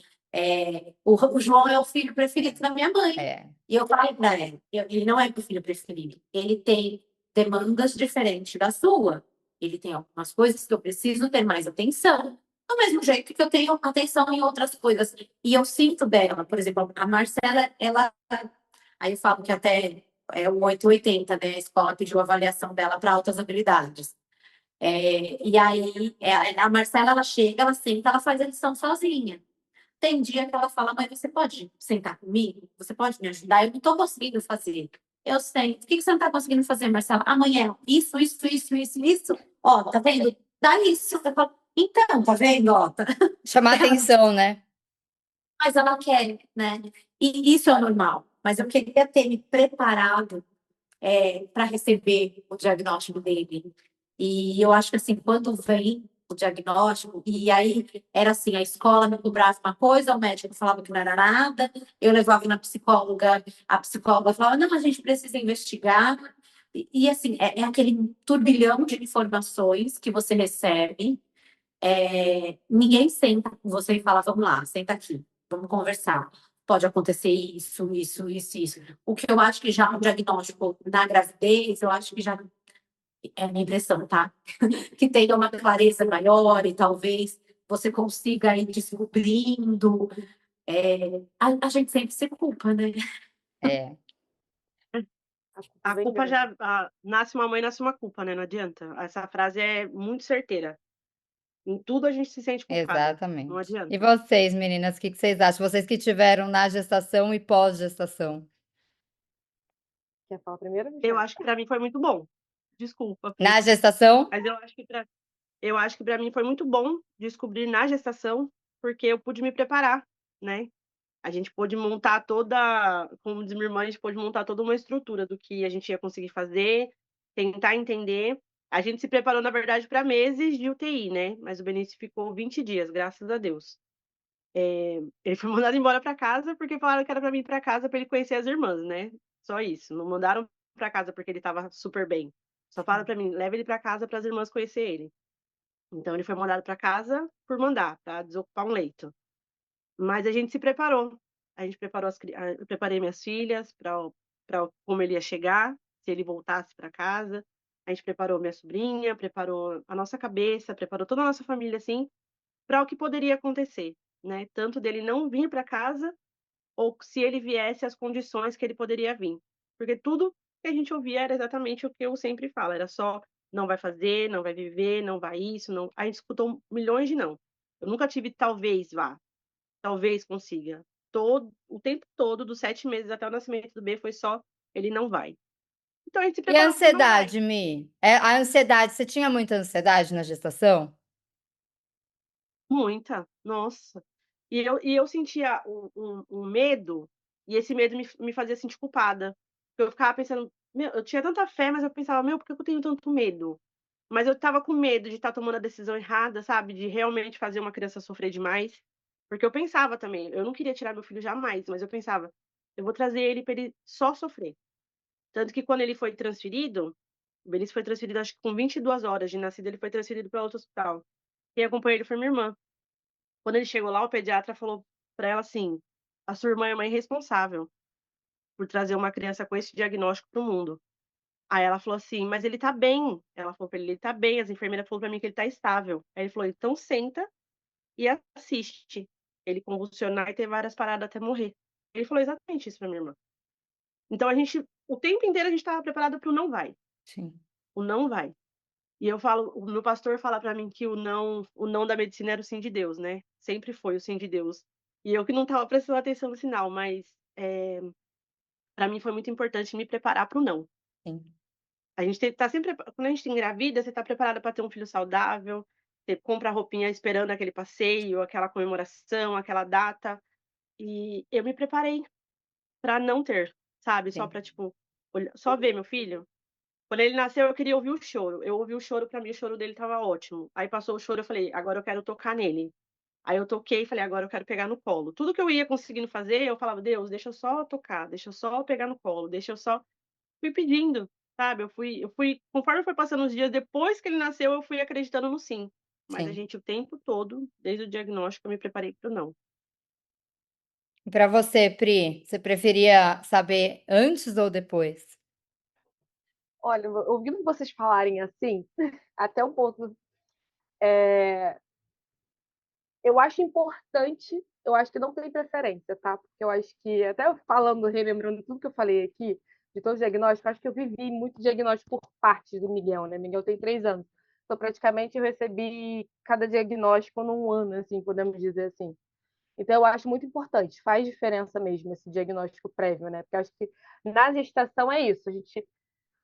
o João é o filho preferido da minha mãe. É, E eu falei pra ela, ele não é meu filho preferido. Ele tem demandas diferentes da sua. Ele tem algumas coisas que eu preciso ter mais atenção. Do mesmo jeito que eu tenho atenção em outras coisas. E eu sinto dela, por exemplo, a Marcela, ela. Aí eu falo que até é o 880, né? A escola pediu a avaliação dela para altas habilidades. E aí, a Marcela, ela chega, ela senta, ela faz a lição sozinha. Tem dia que ela fala, mãe, você pode sentar comigo? Você pode me ajudar? Eu não estou conseguindo fazer. Eu sei. O que que você não está conseguindo fazer, Marcela? Amanhã, isso. Ó, tá vendo? Dá isso. Eu falo, então, tá vendo? Ó, tá. chamar atenção, né. Mas ela quer, né? E isso é normal. Mas eu queria ter me preparado para receber o diagnóstico dele. E eu acho que assim, quando vem o diagnóstico, e aí era assim, a escola me cobrava uma coisa, o médico falava que não era nada, eu levava na psicóloga, a psicóloga falava, não, a gente precisa investigar. Assim, é aquele turbilhão de informações que você recebe. Ninguém senta com você e fala, vamos lá, senta aqui, vamos conversar. Pode acontecer isso. O que eu acho que já no diagnóstico na gravidez, eu acho que já é a minha impressão, tá? Que tenha uma clareza maior e talvez você consiga ir descobrindo. A gente sempre se culpa, né? É, A Bem culpa grande. nasce uma mãe, nasce uma culpa, né, não adianta. Essa frase é muito certeira. Em tudo a gente se sente culpada, não exatamente. E adianta. vocês, meninas, o que que vocês acham? Vocês que tiveram na gestação e pós-gestação. Quer falar primeiro, Eu Michelle? acho que pra mim foi muito bom. Desculpa, Na Pri, gestação? mas eu acho que para mim foi muito bom descobrir na gestação, porque eu pude me preparar, né. A gente pôde montar toda como diz minha irmã, a gente pôde montar toda uma estrutura do que a gente ia conseguir fazer, tentar entender. A gente se preparou, na verdade, para meses de UTI, né, mas o Benício ficou 20 dias, graças a Deus. Ele foi mandado embora para casa, porque falaram que era para mim ir para casa para ele conhecer as irmãs, né, só isso, não mandaram para casa porque ele estava super bem. Só falaram para mim: "Leva ele para casa para as irmãs conhecer ele". Então ele foi mandado para casa por mandar, pra desocupar um leito. Mas a gente se preparou. A gente preparou eu preparei minhas filhas para como ele ia chegar, se ele voltasse para casa. A gente preparou minha sobrinha, preparou a nossa cabeça, preparou toda a nossa família, assim, para o que poderia acontecer, né, tanto dele não vir para casa, ou se ele viesse, as condições que ele poderia vir. Porque tudo que a gente ouvia era exatamente o que eu sempre falo, era só: "Não vai fazer, não vai viver, não vai isso, não", a gente escutou milhões de não. Eu nunca tive "talvez vá". Talvez consiga. Todo o tempo todo, dos 7 meses até o nascimento do B, foi só: "Ele não vai". Então a gente se E a preparou para o "não vai". ansiedade, Mi? A ansiedade, você tinha muita ansiedade na gestação? Muita, nossa. E eu sentia um medo, e esse medo me fazia sentir culpada. Eu ficava pensando: "Meu", eu tinha tanta fé, mas eu pensava: "Meu, por que que eu tenho tanto medo?". Mas eu estava com medo de estar tomando a decisão errada, sabe, de realmente fazer uma criança sofrer demais. Porque eu pensava também, eu não queria tirar meu filho jamais, mas eu pensava: "Eu vou trazer ele para ele só sofrer". Tanto que quando ele foi transferido, o Benício foi transferido acho que com 22 horas de nascido, ele foi transferido para outro hospital. Quem acompanhou ele foi minha irmã. Quando ele chegou lá, o pediatra falou para ela assim: "A sua irmã é uma irresponsável por trazer uma criança com esse diagnóstico para o mundo". Aí ela falou assim: "Mas ele tá bem". Ela falou pra ele: "Ele tá bem, as enfermeiras falou pra mim que ele tá estável". Aí ele falou: "Então senta e assiste ele convulsionar e ter várias paradas até morrer". Ele falou exatamente isso pra minha irmã. Então o tempo inteiro a gente estava preparado para o "não vai", Sim. o "não vai". E eu falo o meu pastor fala pra mim que o não da medicina era o sim de Deus, né, sempre foi o sim de Deus. E eu que não estava prestando atenção no sinal, mas, pra mim foi muito importante me preparar para o "não". Sim. A gente tem que estar sempre quando a gente engravida, você está preparada para ter um filho saudável, Você compra a roupinha esperando aquele passeio, aquela comemoração, aquela data, e eu me preparei pra não ter, sabe, só Sim. pra, tipo, só ver meu filho. Quando ele nasceu, eu queria ouvir o choro. Eu ouvi o choro, pra mim o choro dele estava ótimo. Aí passou o choro, eu falei: "Agora eu quero tocar nele". Aí eu toquei e falei: "Agora eu quero pegar no colo". Tudo que eu ia conseguindo fazer, eu falava: "Deus, deixa eu só tocar, deixa eu só pegar no colo, deixa eu só". Fui pedindo, sabe, eu fui conforme foi passando os dias depois que ele nasceu, eu fui acreditando no sim. Mas a Sim. gente o tempo todo, desde o diagnóstico, eu me preparei para o não. E para você, Pri, você preferia saber antes ou depois? Olha, ouvindo vocês falarem assim, até um ponto, é, eu acho importante, eu acho que não tem preferência, tá? Porque eu acho que, até falando, relembrando tudo que eu falei aqui, de todos os diagnósticos, eu acho que eu vivi muito diagnóstico por partes do Miguel, né? Miguel tem 3 anos. Então, praticamente, eu recebi cada diagnóstico num ano, assim, podemos dizer assim. Então, eu acho muito importante, faz diferença mesmo esse diagnóstico prévio, né? Porque eu acho que na gestação é isso, a gente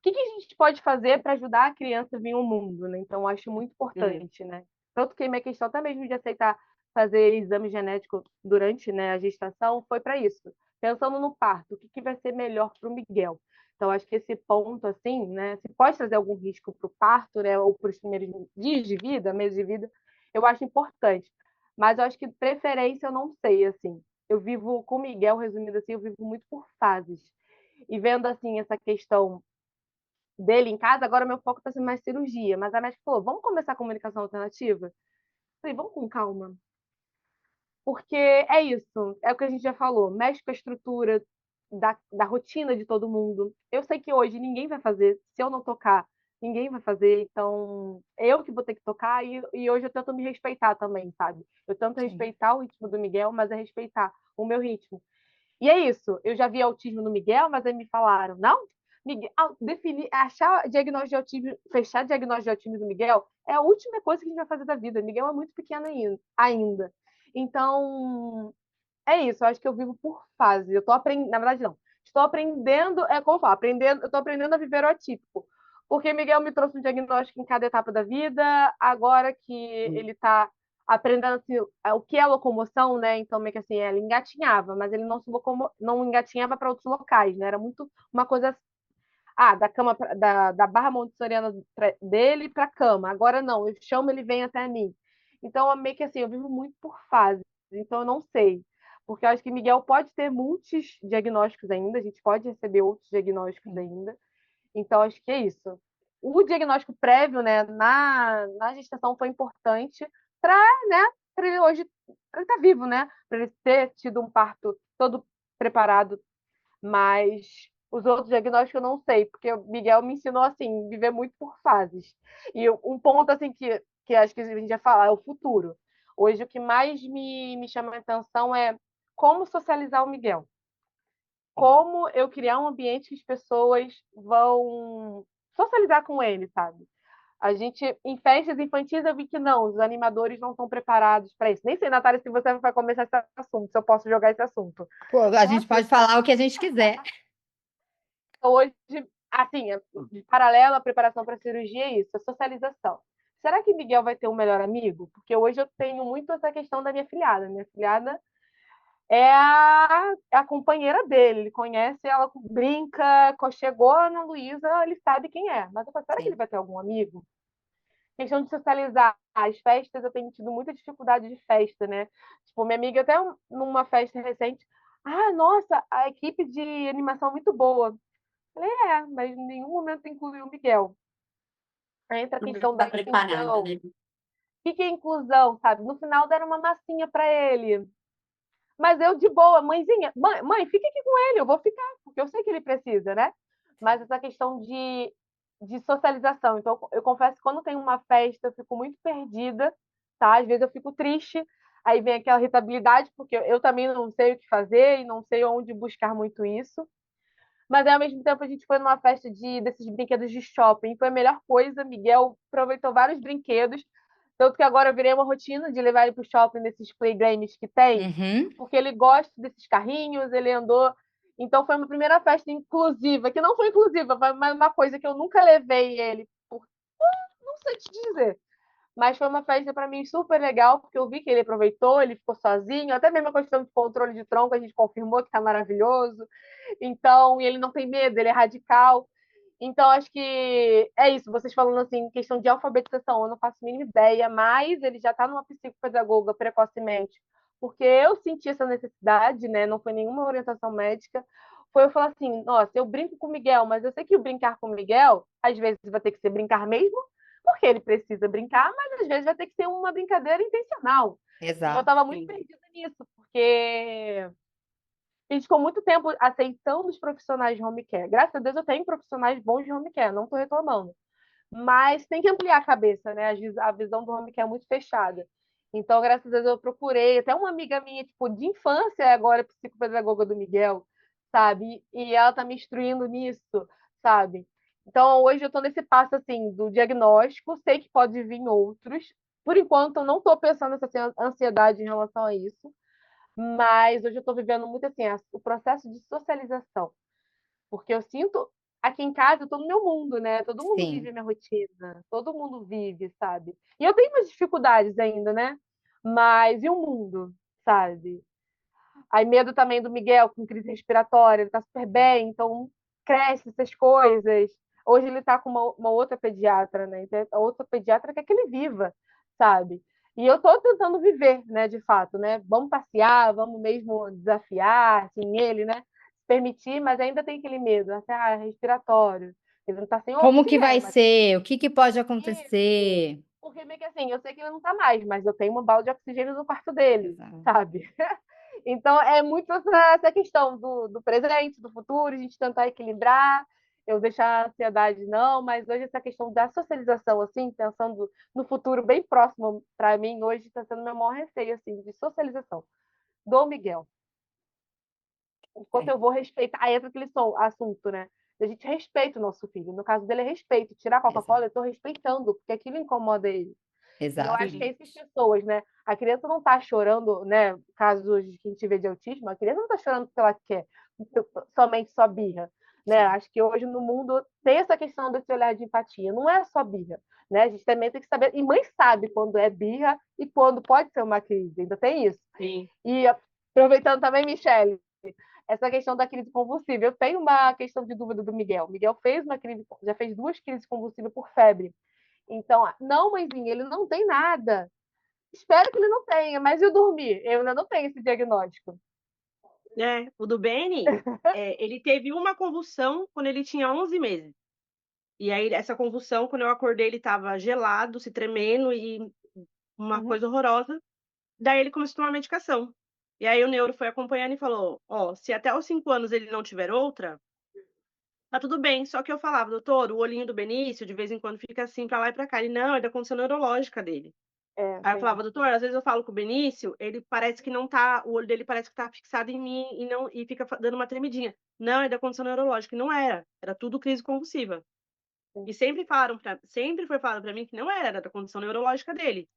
que a gente pode fazer para ajudar a criança a vir ao mundo, né? Então, eu acho muito É. importante, né? Tanto que minha questão até mesmo de aceitar fazer exame genético durante, né, a gestação foi para isso. Pensando no parto, que vai ser melhor para o Miguel? Então, acho que esse ponto, assim, né, se pode trazer algum risco para o parto, né, ou para os primeiros dias de vida, meses de vida, eu acho importante. Mas eu acho que preferência eu não sei, assim. Eu vivo com o Miguel, resumindo assim, eu vivo muito por fases. E vendo, assim, essa questão dele em casa, agora meu foco está sendo mais cirurgia. Mas a médica falou: vamos começar a comunicação alternativa? Eu falei: vamos com calma. Porque é isso, é o que a gente já falou, mexe com a estrutura da rotina de todo mundo. Eu sei que hoje ninguém vai fazer, se eu não tocar, ninguém vai fazer, então eu que vou ter que tocar e hoje eu tento me respeitar também, sabe? Eu tento Sim. respeitar o ritmo do Miguel, mas é respeitar o meu ritmo. E é isso. Eu já vi autismo no Miguel, mas aí me falaram, não, Miguel, definir, achar diagnóstico de autismo, fechar diagnóstico de autismo do Miguel é a última coisa que a gente vai fazer da vida. Miguel é muito pequeno ainda. Então, é isso. Eu acho que eu vivo por fase. Eu tô aprendendo, na verdade, não. Estou aprendendo, é como eu falo, aprendendo, eu estou aprendendo a viver o atípico. Porque Miguel me trouxe um diagnóstico em cada etapa da vida, agora que ele está aprendendo assim, o que é locomoção, né? Então, meio que assim, ele engatinhava, mas ele não engatinhava para outros locais, né? Era muito uma coisa da cama da barra montessoriana dele para a cama. Agora não, eu chamo, ele vem até mim. Então, é meio que assim, eu vivo muito por fases, então eu não sei. Porque eu acho que Miguel pode ter muitos diagnósticos ainda, a gente pode receber outros diagnósticos Sim. ainda. Então, acho que é isso. O diagnóstico prévio, né, na gestação foi importante para, né, para ele hoje pra ele estar vivo, né? Para ele ter tido um parto todo preparado, mas os outros diagnósticos eu não sei, porque o Miguel me ensinou assim, viver muito por fases. E um ponto assim que acho que a gente já fala é o futuro. Hoje o que mais me chama a atenção é como socializar o Miguel. Como eu criar um ambiente que as pessoas vão socializar com ele, sabe? A gente, em festas infantis, eu vi que não, os animadores não estão preparados para isso. Nem sei, Natália, se você vai começar esse assunto, se eu posso jogar esse assunto. Pô, a gente Posso? pode falar o que a gente quiser. Hoje, assim, de paralelo à preparação para a cirurgia, é isso, a socialização. Será que Miguel vai ter um melhor amigo? Porque hoje eu tenho muito essa questão da minha filhada. Minha filhada é a companheira dele, ele conhece ela, brinca, chegou a Ana Luísa, ele sabe quem é. Mas eu falo, será que ele Sim. vai ter algum amigo? Questão de socializar. As festas, eu tenho tido muita dificuldade de festa, né? Tipo, minha amiga, até numa festa recente, nossa, a equipe de animação é muito boa. Falei, mas em nenhum momento incluiu o Miguel. Aí entra a Não questão está da preparada, inclusão. né? O que é inclusão, sabe? No final deram uma massinha para ele. Mas eu de boa, mãezinha, mãe, fica aqui com ele, eu vou ficar, porque eu sei que ele precisa, né? Mas essa questão de socialização. Então, eu confesso que quando tem uma festa, eu fico muito perdida, tá? Às vezes eu fico triste, aí vem aquela irritabilidade, porque eu também não sei o que fazer e não sei onde buscar muito isso. Mas aí, ao mesmo tempo, a gente foi numa festa desses brinquedos de shopping. Foi a melhor coisa. Miguel aproveitou vários brinquedos. Tanto que agora eu virei uma rotina de levar ele para o shopping nesses playgames que tem, Uhum. porque ele gosta desses carrinhos, ele andou. Então foi uma primeira festa inclusiva, que não foi inclusiva, mas uma coisa que eu nunca levei ele, não sei te dizer. Mas foi uma festa para mim super legal, porque eu vi que ele aproveitou, ele ficou sozinho, até mesmo a questão de controle de tronco, a gente confirmou que tá maravilhoso. Então, e ele não tem medo, ele é radical. Então, acho que é isso. Vocês falando assim, questão de alfabetização, eu não faço a mínima ideia, mas ele já está numa psicopedagoga precocemente, porque eu senti essa necessidade, né? Não foi nenhuma orientação médica. Foi eu falar assim: nossa, eu brinco com o Miguel, mas eu sei que o brincar com o Miguel, às vezes vai ter que ser brincar mesmo, porque ele precisa brincar, mas às vezes vai ter que ser uma brincadeira intencional. E eu estava Exato. muito perdida nisso, porque a gente ficou muito tempo aceitando os profissionais de home care. Graças a Deus eu tenho profissionais bons de home care, não estou reclamando. Mas tem que ampliar a cabeça, né? A visão do home care é muito fechada. Então, graças a Deus, eu procurei. Até uma amiga minha, tipo, de infância, agora é psicopedagoga do Miguel, sabe? E ela tá me instruindo nisso, sabe? Então, hoje eu tô nesse passo, assim, do diagnóstico. Sei que pode vir outros. Por enquanto, eu não tô pensando nessa ansiedade em relação a isso. Mas hoje eu estou vivendo muito assim, o processo de socialização, porque eu sinto aqui em casa, eu tô no meu mundo, né? Todo mundo vive Sim. a minha rotina, todo mundo vive, sabe? E eu tenho umas dificuldades ainda, né? Mas e o mundo, sabe? Aí medo também do Miguel com crise respiratória, ele tá super bem, então cresce essas coisas. Hoje ele tá com uma outra pediatra, né? Então, a outra pediatra quer que ele viva, sabe? E eu tô tentando viver, né, de fato, né? Vamos passear, vamos mesmo desafiar, assim, ele, né? Se permitir, mas ainda tem aquele medo, assim, respiratório. Ele não tá sem Como que vai oxigênio, mas ser? O que pode isso. acontecer? Porque meio que assim, eu sei que ele não tá mais, mas eu tenho uma balde de oxigênio no quarto dele, Exato. sabe? Então, é muito essa questão do presente, do futuro, a gente tentar equilibrar, eu deixar a ansiedade não, mas hoje essa questão da socialização, assim, pensando no futuro bem próximo para mim, hoje está sendo meu maior receio, assim, de socialização. Do Miguel. Enquanto É, eu vou respeitar, aí entra aquele assunto, né? A gente respeita o nosso filho. No caso dele é respeito. Tirar a exato, Coca-Cola, eu estou respeitando, porque aquilo incomoda ele. E eu acho que exato. é essas pessoas, né? A criança não está chorando, né? Casos que a gente vê de autismo, a criança não está chorando porque ela quer, somente só birra. Né? Sim. Acho que hoje no mundo tem essa questão desse olhar de empatia. Não é só birra, né? A gente também tem que saber. E mãe sabe quando é birra e quando pode ser uma crise. Ainda tem isso. Sim. E aproveitando também, Michele, essa questão da crise convulsiva. Eu tenho uma questão de dúvida do Miguel. Miguel fez uma crise, já fez 2 crises convulsivas por febre. Então, não, mãezinha, ele não tem nada. Espero que ele não tenha, mas e o dormir? Eu ainda não tenho esse diagnóstico. O do Benny, ele teve uma convulsão quando ele tinha 11 meses. E aí, essa convulsão, quando eu acordei, ele estava gelado, se tremendo e uma Uhum. coisa horrorosa. Daí ele começou a tomar medicação. E aí o neuro foi acompanhando e falou: ó, se até os 5 anos ele não tiver outra, tá tudo bem. Só que eu falava: doutor, o olhinho do Benício de vez em quando fica assim pra lá e pra cá. Ele: não, é da condição neurológica dele. É, Aí eu tem falava: isso. doutor, às vezes eu falo com o Benício, ele parece que não tá, o olho dele parece que tá fixado em mim e não e fica dando uma tremidinha. Não, é da condição neurológica. E não era tudo crise convulsiva. Sim. E sempre foi falado pra mim que não era da condição neurológica dele.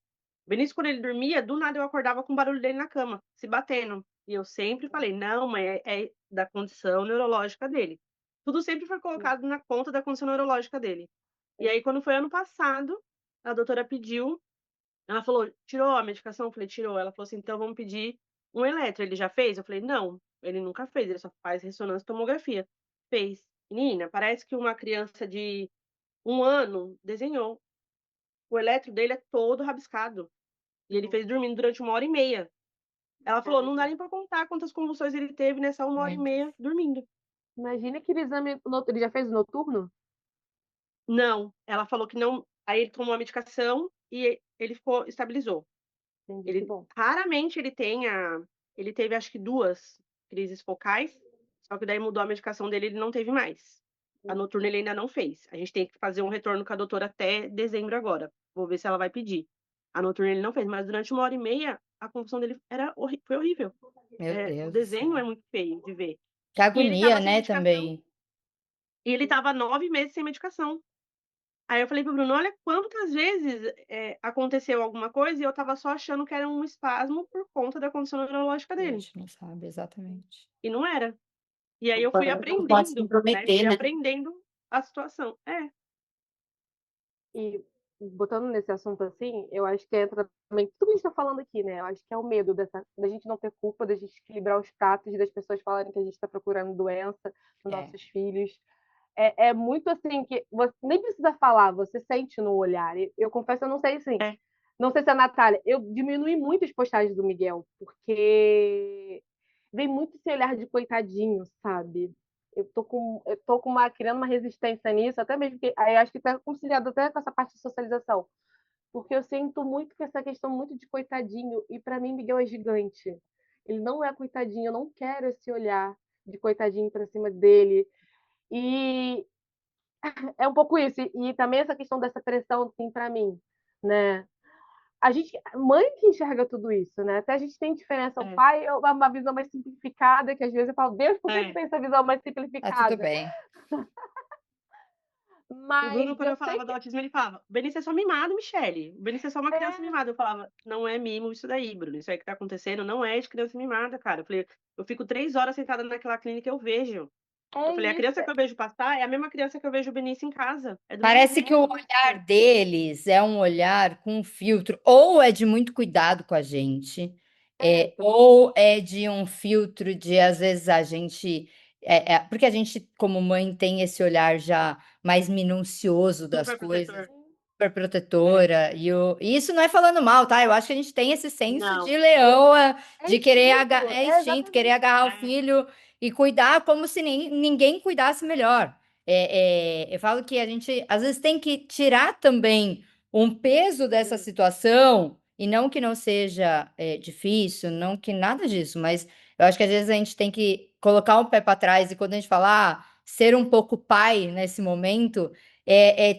O Benício, quando ele dormia, do nada eu acordava com o barulho dele na cama, se batendo. E eu sempre falei: não, mãe, é da condição neurológica dele. Tudo sempre foi Sim, colocado na conta da condição neurológica dele. E sim. aí, quando foi ano passado, a doutora pediu, ela falou: tirou a medicação? Eu falei: tirou. Ela falou assim: então vamos pedir um eletro. Ele já fez? Eu falei: não, ele nunca fez, ele só faz ressonância e tomografia. Fez. Menina, parece que uma criança de 1 ano desenhou. O eletro dele é todo rabiscado. E ele fez dormindo durante 1 hora e meia. Ela falou: não dá nem pra contar quantas convulsões ele teve nessa 1 hora e meia dormindo. Imagina aquele exame. Ele já fez o noturno? Não, ela falou que não. Aí ele tomou a medicação e ele ficou, estabilizou. Entendi, que Ele bom. raramente ele teve acho que 2 crises focais, só que daí mudou a medicação dele, ele não teve mais. A noturna ele ainda não fez. A gente tem que fazer um retorno com a doutora até dezembro agora. Vou ver se ela vai pedir. A noturna ele não fez, mas durante 1 hora e meia a convulsão dele foi horrível. Meu O Deus do desenho é céu. muito feio de ver. Que E ele agonia, estava sem né, medicação. também. E ele estava 9 meses sem medicação. Aí eu falei para o Bruno: olha quantas vezes aconteceu alguma coisa e eu estava só achando que era um espasmo por conta da condição neurológica E a dele. gente não sabe exatamente. E não era. E aí eu fui Não pode se aprendendo, né? intrometer, Fui né? aprendendo a situação. É, E botando nesse assunto assim, eu acho que entra também tudo que a gente está falando aqui, né? Eu acho que é o medo da gente não ter culpa, da gente equilibrar os pratos, das pessoas falarem que a gente está procurando doença nos É. nossos filhos. É muito assim que você nem precisa falar, você sente no olhar. Eu confesso, eu não sei assim, É, não sei se a Natália, eu diminui muito as postagens do Miguel, porque vem muito esse olhar de coitadinho, sabe? Eu tô com criando uma resistência nisso, até mesmo que aí eu acho que está conciliado até com essa parte de socialização, porque eu sinto muito que essa questão muito de coitadinho, e para mim Miguel é gigante. Ele não é coitadinho, eu não quero esse olhar de coitadinho para cima dele. E é um pouco isso. E também essa questão dessa pressão, assim, para mim, né? A gente, mãe que enxerga tudo isso, né? Até a gente tem diferença. O é, pai é uma visão mais simplificada, que às vezes eu falo, Deus, por que tu é. tem essa visão mais Tá tudo simplificada? bem. O Bruno, Mas quando eu eu sei falava do que autismo, ele falava: o Benício é só mimado, Michele. O Benício é só uma criança é, mimada. Eu falava: não é mimo isso daí, Bruno. Isso aí que tá acontecendo não é de criança mimada, cara. Eu falei: eu fico 3 horas sentada naquela clínica e eu vejo. Eu é falei: a isso. criança que eu vejo passar é a mesma criança que eu vejo o Benício em casa. É do mesmo Parece jeito. que o olhar deles é um olhar com um filtro, ou é de muito cuidado com a gente, ou é de um filtro de, às vezes, a gente. Porque a gente, como mãe, tem esse olhar já mais minucioso das Super coisas, protetor. super É. protetora, e isso não é falando mal, tá? Eu acho que a gente tem esse senso Não. de leoa, É de querer, instinto, é é instinto, querer exatamente. agarrar o É. filho e cuidar como se ninguém cuidasse melhor. Eu falo que a gente às vezes tem que tirar também um peso dessa situação, e não que não seja difícil, não que nada disso, mas eu acho que às vezes a gente tem que colocar um pé para trás, e quando a gente fala ser um pouco pai nesse momento,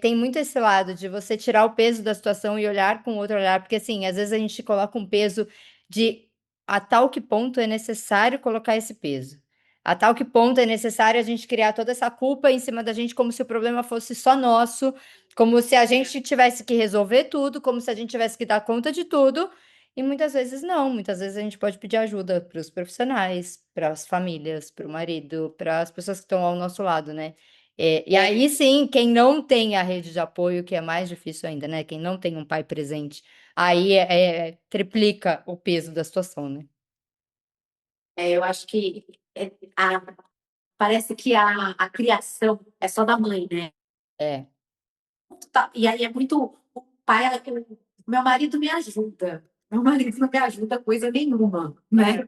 tem muito esse lado de você tirar o peso da situação e olhar com outro olhar, porque assim, às vezes a gente coloca um peso de a tal que ponto é necessário colocar esse peso. A tal que ponto é necessário a gente criar toda essa culpa em cima da gente, como se o problema fosse só nosso, como se a É. gente tivesse que resolver tudo, como se a gente tivesse que dar conta de tudo. E muitas vezes não, muitas vezes a gente pode pedir ajuda para os profissionais, para as famílias, para o marido, para as pessoas que estão ao nosso lado, né? E É. aí sim, quem não tem a rede de apoio, que é mais difícil ainda, né? Quem não tem um pai presente, aí triplica o peso da situação, né? Eu acho que parece que a criação é só da mãe, né? É. E aí é muito. O pai, meu marido me ajuda. Meu marido não me ajuda coisa nenhuma, né?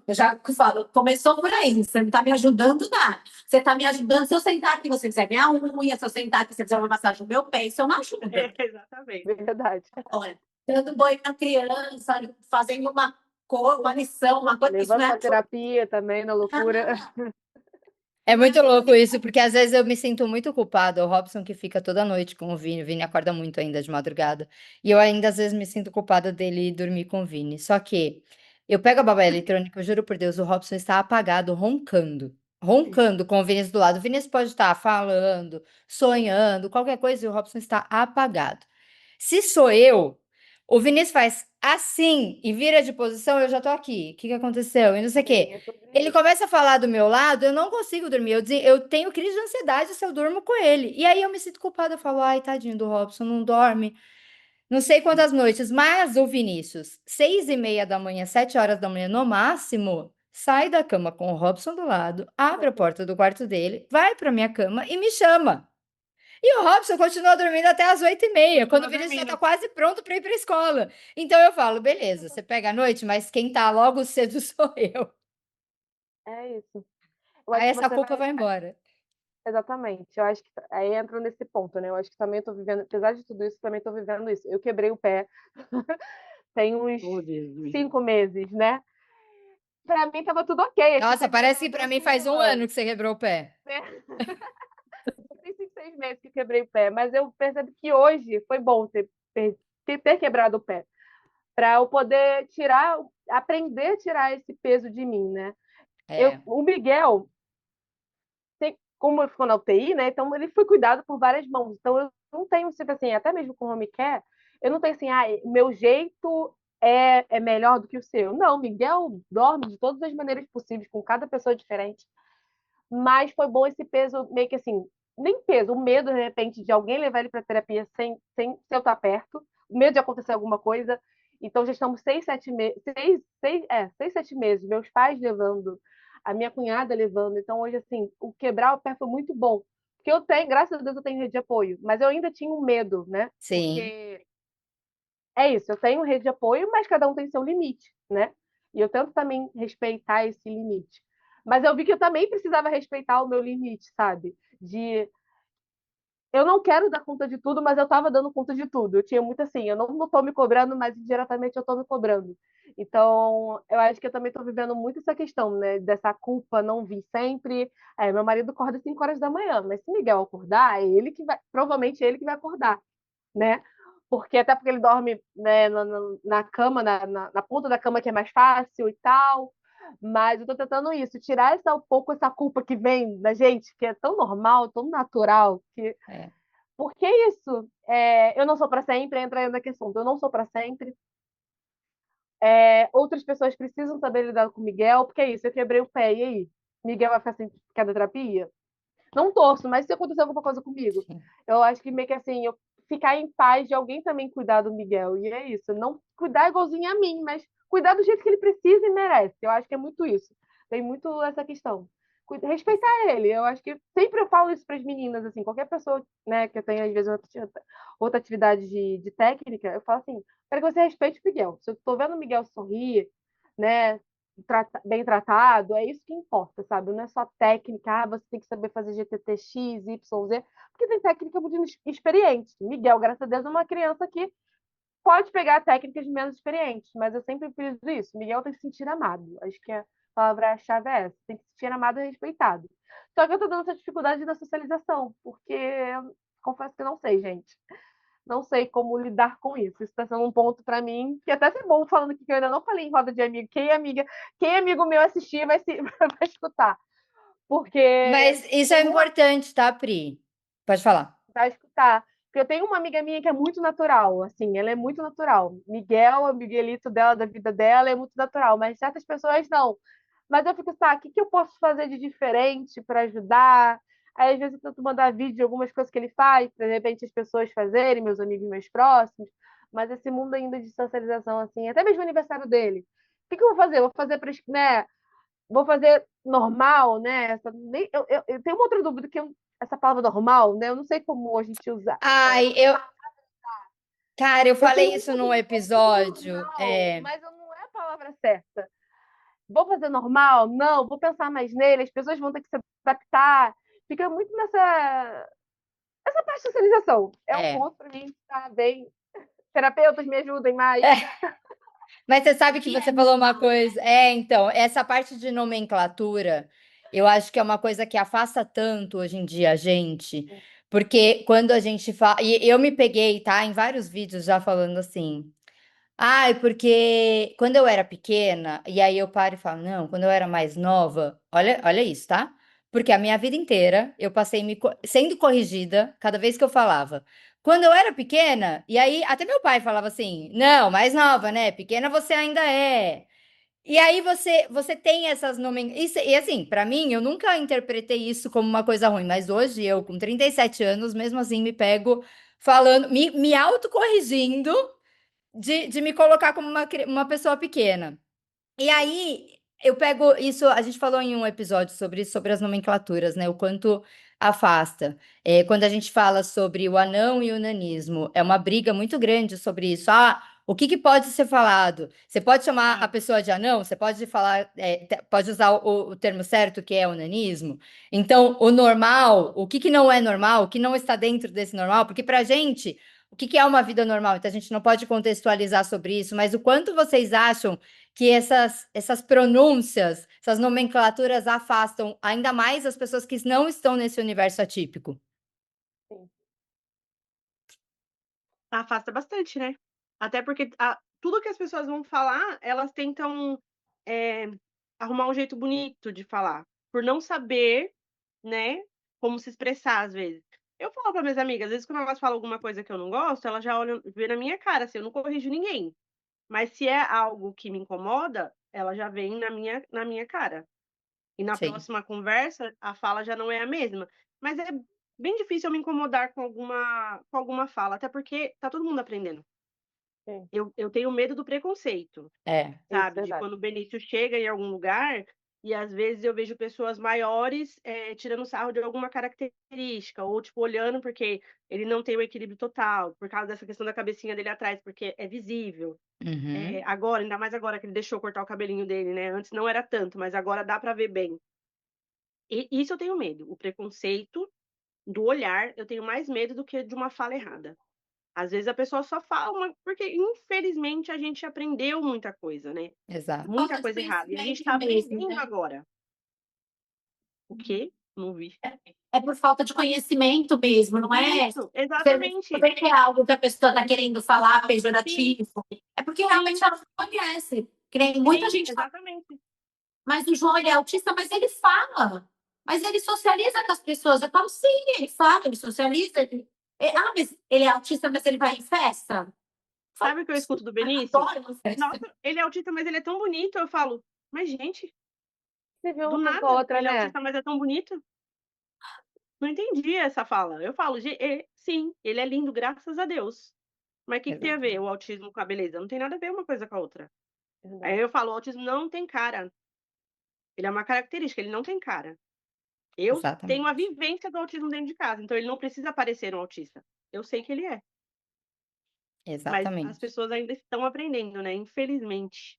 Eu já falo, começou por aí, você não está me ajudando nada. Você está me ajudando se eu sentar aqui, você fizer minha unha, se eu sentar aqui, você fizer uma massagem no meu pé, isso é uma ajuda. Exatamente. Verdade. Olha, dando banho na criança, fazendo uma lição, uma coisa, isso Levando não é pra ajuda. terapia também, na loucura. É muito louco isso, porque às vezes eu me sinto muito culpada. O Robson que fica toda noite com o Vini acorda muito ainda de madrugada. E eu ainda às vezes me sinto culpada dele dormir com o Vini. Só que eu pego a babá eletrônica, eu juro por Deus, o Robson está apagado, roncando. Roncando com o Vinícius do lado. O Vinícius pode estar falando, sonhando, qualquer coisa, e o Robson está apagado. Se sou eu, o Vinícius faz assim e vira de posição, eu já tô aqui. O que que aconteceu? E não sei o quê. É sobre Ele isso. começa a falar do meu lado, eu não consigo dormir. Eu tenho crise de ansiedade se eu durmo com ele. E aí eu me sinto culpada. Eu falo, ai, tadinho do Robson, não dorme. Não sei quantas noites, mas o Vinícius, 6:30 da manhã, 7 horas da manhã no máximo, sai da cama com o Robson do lado, abre a porta do quarto dele, vai pra minha cama e me chama. E o Robson continua dormindo até as 8:30, quando o Continua Vinícius já tá dormindo. quase pronto para ir para a escola. Então eu falo, beleza, você pega à noite, mas quem tá logo cedo sou eu. É isso. Eu Aí acho que essa você culpa vai. vai embora. Exatamente. Eu acho que aí entra nesse ponto, né? Eu acho que também estou vivendo, apesar de tudo isso, também estou vivendo isso. Eu quebrei o pé tem uns Oh, Jesus. 5 meses, né? Para mim tava tudo ok, aqui Nossa, tá tudo parece que para mim faz um tranquila, ano que você quebrou o pé. né? Tem 5, 6 meses que eu quebrei o pé, mas eu percebo que hoje foi bom ter quebrado o pé, para eu poder tirar, aprender a tirar esse peso de mim, né? É, O Miguel, como ele ficou na UTI, né? Então ele foi cuidado por várias mãos. Então eu não tenho, tipo assim, até mesmo com home care, eu não tenho assim, meu jeito é melhor do que o seu. Não, Miguel dorme de todas as maneiras possíveis, com cada pessoa diferente. Mas foi bom esse peso, meio que assim, nem peso, o medo, de repente, de alguém levar ele para terapia sem eu estar perto, o medo de acontecer alguma coisa. Então, já estamos 6, 7 meses, 6, 7 meses, meus pais levando, a minha cunhada levando. Então, hoje, assim, o quebrar o pé foi muito bom. Porque eu tenho, graças a Deus, eu tenho rede de apoio, mas eu ainda tinha um medo, né? Sim. Porque é isso, eu tenho rede de apoio, mas cada um tem seu limite, né? E eu tento também respeitar esse limite. Mas eu vi que eu também precisava respeitar o meu limite, sabe? De eu não quero dar conta de tudo, mas eu estava dando conta de tudo. Eu tinha muito assim, eu não estou me cobrando, mas indiretamente eu estou me cobrando. Então, eu acho que eu também estou vivendo muito essa questão, né? Dessa culpa não vir sempre. Meu marido acorda 5 horas da manhã, mas se Miguel acordar, é ele que vai, provavelmente é ele que vai acordar, né? Porque ele dorme, né, na cama, na ponta da cama que é mais fácil e tal. Mas eu tô tentando isso, tirar um pouco essa culpa que vem da gente, que é tão normal, tão natural, que É. porque isso, eu não sou para sempre, entra aí na questão, eu não sou para sempre. Outras pessoas precisam saber lidar com o Miguel, porque é isso, eu quebrei o pé, e aí? Miguel vai ficar sem ficar da terapia? Não torço, mas se acontecer alguma coisa comigo, Sim. eu acho que meio que assim, eu ficar em paz de alguém também cuidar do Miguel. E é isso, não cuidar igualzinho a mim, mas cuidar do jeito que ele precisa e merece. Eu acho que é muito isso. Tem muito essa questão. Respeitar ele. Eu acho que sempre eu falo isso para as meninas, assim, qualquer pessoa, né, que eu tenha às vezes outra atividade de técnica, eu falo assim, quero que você respeite o Miguel. Se eu estou vendo o Miguel sorrir, né, bem tratado, é isso que importa, sabe? Não é só técnica, você tem que saber fazer GTT X, Y, Z, porque tem técnica muito experiente. Miguel, graças a Deus, é uma criança que pode pegar técnicas menos experientes, mas eu sempre friso isso. Miguel tem que se sentir amado. Acho que a palavra-chave é essa, tem que se sentir amado e respeitado. Só que eu tô dando essa dificuldade na socialização, porque confesso que não sei, gente. Não sei como lidar com isso. Isso está sendo um ponto para mim, que até é bom falando aqui que eu ainda não falei em roda de amigo. Quem é amigo meu assistir vai escutar. Porque Mas isso é tem uma importante, tá, Pri? Pode falar. vai escutar. Porque eu tenho uma amiga minha que é muito natural, assim, ela é muito natural. Miguel, o Miguelito dela, da vida dela, é muito natural, mas certas pessoas não. Mas eu fico, tá, o que eu posso fazer de diferente para ajudar? Aí, às vezes, eu tento mandar vídeo de algumas coisas que ele faz, para de repente as pessoas fazerem, meus amigos mais próximos. Mas esse mundo ainda de socialização, assim, até mesmo o aniversário dele. O que eu vou fazer? Vou fazer, né? Vou fazer normal, né? Eu tenho uma outra dúvida, essa palavra normal, né? Eu não sei como a gente usa. Ai, cara, eu Eu tenho falei uma isso num dúvida com episódio. normal, mas não é a palavra certa. Vou fazer normal? Não, vou pensar mais nele, as pessoas vão ter que se adaptar. Fica muito essa parte de socialização. É um É. ponto para mim que tá bem. Terapeutas me ajudem mais. Mas você sabe que você falou uma coisa. Então, essa parte de nomenclatura, eu acho que é uma coisa que afasta tanto hoje em dia a gente, porque quando a gente fala. E eu me peguei, tá, em vários vídeos já falando assim. Ai, porque quando eu era pequena, e aí eu paro e falo, não, quando eu era mais nova, olha isso, tá? Porque a minha vida inteira eu passei sendo corrigida cada vez que eu falava. Quando eu era pequena, e aí até meu pai falava assim, não, mais nova, né? Pequena você ainda é. E aí você tem essas nomenclaturas. E assim, pra mim, eu nunca interpretei isso como uma coisa ruim, mas hoje eu, com 37 anos, mesmo assim, me pego falando, me autocorrigindo de me colocar como uma pessoa pequena. E aí eu pego isso, a gente falou em um episódio sobre isso, sobre as nomenclaturas, né? O quanto afasta. Quando a gente fala sobre o anão e o nanismo, é uma briga muito grande sobre isso. Ah, o que pode ser falado? Você pode chamar a pessoa de anão? Você pode falar, pode usar o termo certo, que é o nanismo? Então, o normal, o que não é normal, o que não está dentro desse normal, porque pra gente. O que é uma vida normal? Então, a gente não pode contextualizar sobre isso, mas o quanto vocês acham que essas pronúncias, essas nomenclaturas afastam ainda mais as pessoas que não estão nesse universo atípico? Afasta bastante, né? Até porque tudo que as pessoas vão falar, elas tentam eh, arrumar um jeito bonito de falar, por não saber, né, como se expressar às vezes. Eu falo para minhas amigas, às vezes quando elas falam alguma coisa que eu não gosto, elas já olham, vê na minha cara, assim, eu não corrijo ninguém. Mas se é algo que me incomoda, ela já vem na minha cara. E na Sim. próxima conversa, a fala já não é a mesma. Mas bem difícil eu me incomodar com alguma fala, até porque tá todo mundo aprendendo. Sim, Eu tenho medo do preconceito, É, isso, sabe, de verdade. quando o Benício chega em algum lugar e às vezes eu vejo pessoas maiores, tirando sarro de alguma característica ou, tipo, olhando porque ele não tem o equilíbrio total, por causa dessa questão da cabecinha dele atrás, porque é visível. uhum, Agora, ainda mais agora que ele deixou cortar o cabelinho dele, né, antes não era tanto, mas agora dá pra ver bem. E isso eu tenho medo, o preconceito do olhar, eu tenho mais medo do que de uma fala errada. Às vezes a pessoa só fala porque infelizmente a gente aprendeu muita coisa, né, exato. muita Falta de coisa errada, e a gente conhecimento tá mesmo, aprendendo né? agora. O quê? Não vi. É por falta de conhecimento mesmo, não é? Isso, Você exatamente. vê que é algo que a pessoa está querendo falar Sim, pejorativo. É porque realmente sim, ela não conhece. Que nem muita sim, gente fala, exatamente. mas o João ele é autista, mas ele fala. Mas ele socializa com as pessoas. Eu falo, sim, ele fala, ele socializa. Mas ele é autista, mas ele vai em festa? Eu falo, Sabe o que eu escuto do Benício? adoro ir em festa. "Nossa, ele é autista, mas ele é tão bonito", eu falo: "Mas gente, Você vê do uma coisa com a nada, outra, ele é né? autista, mas é tão bonito?". Não entendi essa fala. Eu falo: sim, ele é lindo, graças a Deus". Mas o que que tem a ver Exatamente, o autismo com a beleza? Não tem nada a ver uma coisa com a outra. Aí Verdade. eu falo: "O autismo não tem cara, ele é uma característica, ele não tem cara". Eu tenho a exatamente, vivência do autismo dentro de casa, então ele não precisa parecer um autista. Eu sei que ele é, mas as exatamente. pessoas ainda estão aprendendo, né, infelizmente.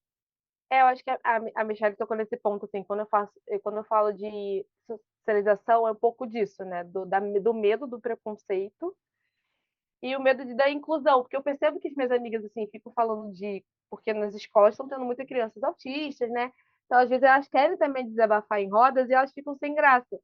Eu acho que a Michelle tocou nesse ponto, assim, quando eu falo de socialização, é um pouco disso, né? Do medo do preconceito e o medo da inclusão, porque eu percebo que as minhas amigas, assim, ficam falando porque nas escolas estão tendo muitas crianças autistas, né? Então, às vezes, elas querem também desabafar em rodas e elas ficam sem graça.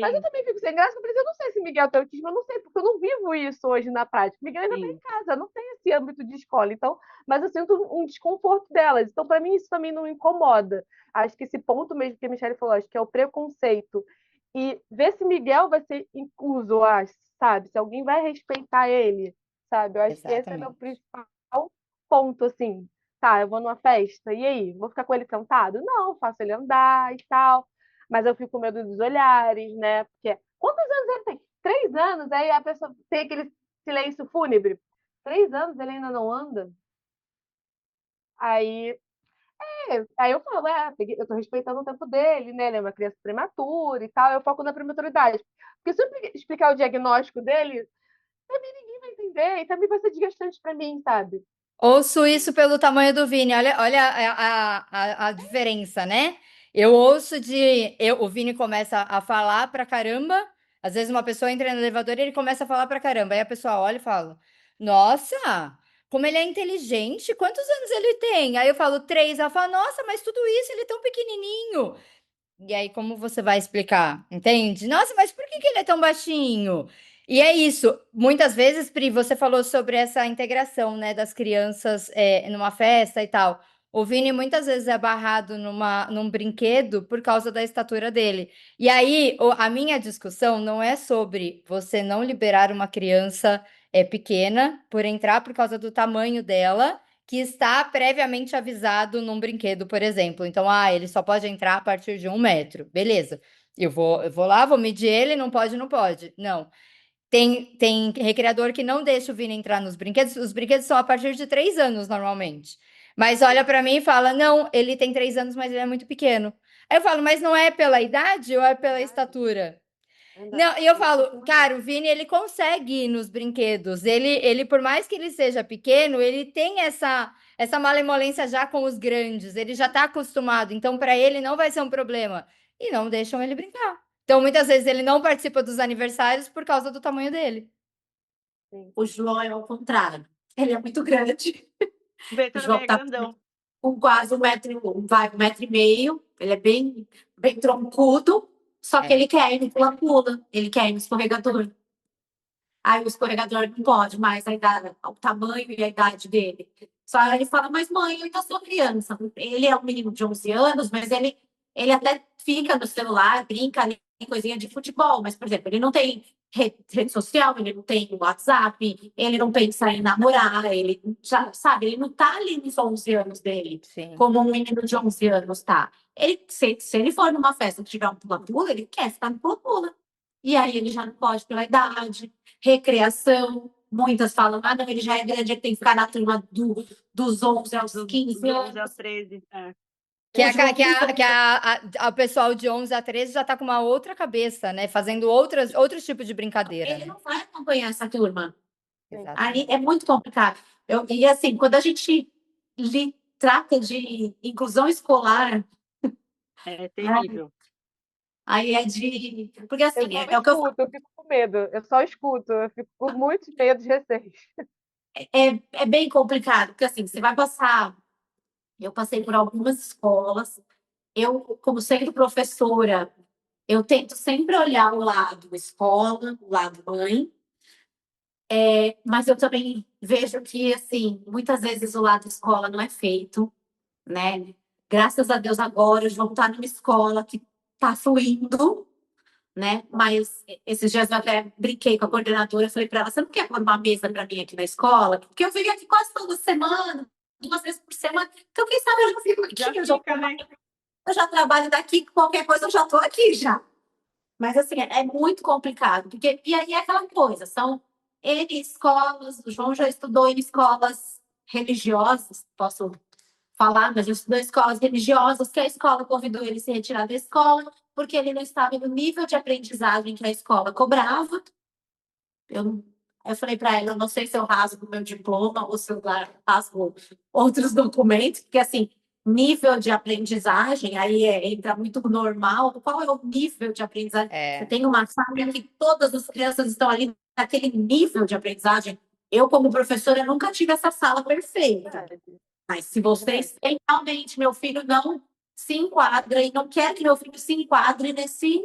Mas eu Sim, também fico sem graça, porque eu não sei se Miguel tem autismo, eu não sei, porque eu não vivo isso hoje na prática. Miguel ainda está em sim, casa, não tem esse âmbito de escola, então, mas eu sinto um desconforto delas. Então, para mim, isso também não incomoda. Acho que esse ponto mesmo que a Michelle falou, acho que é o preconceito. E ver se Miguel vai ser incluso, acho, sabe? Se alguém vai respeitar ele, sabe? Eu acho que esse é meu Exatamente, principal ponto, assim. Tá, eu vou numa festa, e aí? Vou ficar com ele sentado? Não, faço ele andar e tal, mas eu fico com medo dos olhares, né? Porque quantos anos ele tem? 3 anos, aí a pessoa tem aquele silêncio fúnebre. 3 anos ele ainda não anda. Aí, aí eu falo, eu tô respeitando o tempo dele, né? Ele é uma criança prematura e tal, eu foco na prematuridade. Porque se eu explicar o diagnóstico dele, também ninguém vai entender, e também vai ser desgastante pra mim, sabe? ouço isso sim. pelo tamanho do Vini. Olha a diferença, né? Eu ouço o Vini começa a falar pra caramba. Às vezes uma pessoa entra no elevador e ele começa a falar pra caramba. Aí a pessoa olha e fala: Nossa, como ele é inteligente! Quantos anos ele tem? Aí eu falo: 3. Ela fala: Nossa, mas tudo isso, ele é tão pequenininho. E aí, como você vai explicar? Entende? Nossa, mas por que que ele é tão baixinho? E é isso. Muitas vezes, Pri, você falou sobre essa integração, né, das crianças numa festa e tal. O Vini muitas vezes é barrado num brinquedo por causa da estatura dele. E aí, a minha discussão não é sobre você não liberar uma criança pequena por entrar por causa do tamanho dela que está previamente avisado num brinquedo, por exemplo. Então, ele só pode entrar a partir de 1 metro. Beleza. Eu vou lá, vou medir ele, não pode, não pode. Não. Tem recreador que não deixa o Vini entrar nos brinquedos. Os brinquedos são a partir de 3 anos, normalmente. Mas olha para mim e fala: não, ele tem 3 anos, mas ele é muito pequeno. Aí eu falo, mas não é pela idade ou é pela Verdade, estatura? verdade. Não, e eu Isso que eu falo, falei. cara, o Vini, ele consegue ir nos brinquedos. Ele, por mais que ele seja pequeno, ele tem essa malemolência já com os grandes. Ele já tá acostumado. Então, para ele, não vai ser um problema. E não deixam ele brincar. Então, muitas vezes, ele não participa dos aniversários por causa do tamanho dele. Sim, O João é ao contrário. Ele é muito grande. O B O também João é tá grandão. com quase 1 metro, vai 1,5 metro. Ele é bem, bem troncudo, só que É, ele quer ir no pula-pula, ele quer ir no escorregador. Aí o escorregador não pode mais, o tamanho e a idade dele. Só aí ele fala, mas mãe, eu ainda sou criança. Ele é um menino de 11 anos, mas ele até fica no celular, brinca ali, coisinha de futebol. Mas, por exemplo, ele não tem rede social, ele não tem WhatsApp, ele não pensa em namorar, ele já, sabe, ele não tá ali nos 11 anos dele, sim. como um menino de 11 anos tá. Se ele for numa festa que tiver um pula-pula, ele quer ficar no pula-pula. e aí ele já não pode pela idade, recreação, muitas falam, ah, não, ele já é grande, ele tem que ficar na turma dos 11 aos 15 Dos 11 aos anos. 13. É. Que, O João o pessoal de 11 a 13 já tá com uma outra cabeça, né? Fazendo outros tipos de brincadeira, ele né? não vai acompanhar essa turma. Aí Exatamente. é muito complicado. E assim, quando a gente trata de inclusão escolar, É ai, terrível. aí é de. Porque Eu assim, só é o que eu falo, escuto, eu fico com medo. Eu só escuto, eu fico com muitos medos e receios. é bem complicado, porque assim, você vai passar. Eu passei por algumas escolas, eu, como sendo professora, eu tento sempre olhar o lado escola, o lado mãe, mas eu também vejo que, assim, muitas vezes o lado escola não é feito, né? Graças a Deus agora o João está numa escola que está fluindo, né? Mas esses dias eu até brinquei com a coordenadora, falei para ela, você não quer pôr uma mesa para mim aqui na escola? Porque eu venho aqui quase toda semana, 2 vezes por semana, então quem sabe eu já fico Já aqui, fica, né? eu já trabalho daqui, qualquer coisa eu já estou aqui já. Mas assim, é muito complicado, porque e aí é aquela coisa, são N escolas, o João já estudou em escolas religiosas, posso falar, mas ele estudou em escolas religiosas, que a escola convidou ele a se retirar da escola, porque ele não estava no nível de aprendizagem que a escola cobrava. Eu, eu falei para ela, eu não sei se eu rasgo meu diploma ou se eu rasgo outros documentos, porque assim, nível de aprendizagem, aí entra muito normal. Qual é o nível de aprendizagem? Você tem uma sala que todas as crianças estão ali naquele nível de aprendizagem. Eu, como professora, nunca tive essa sala perfeita. Mas se vocês têm realmente, meu filho não se enquadra e não quer que meu filho se enquadre nesse,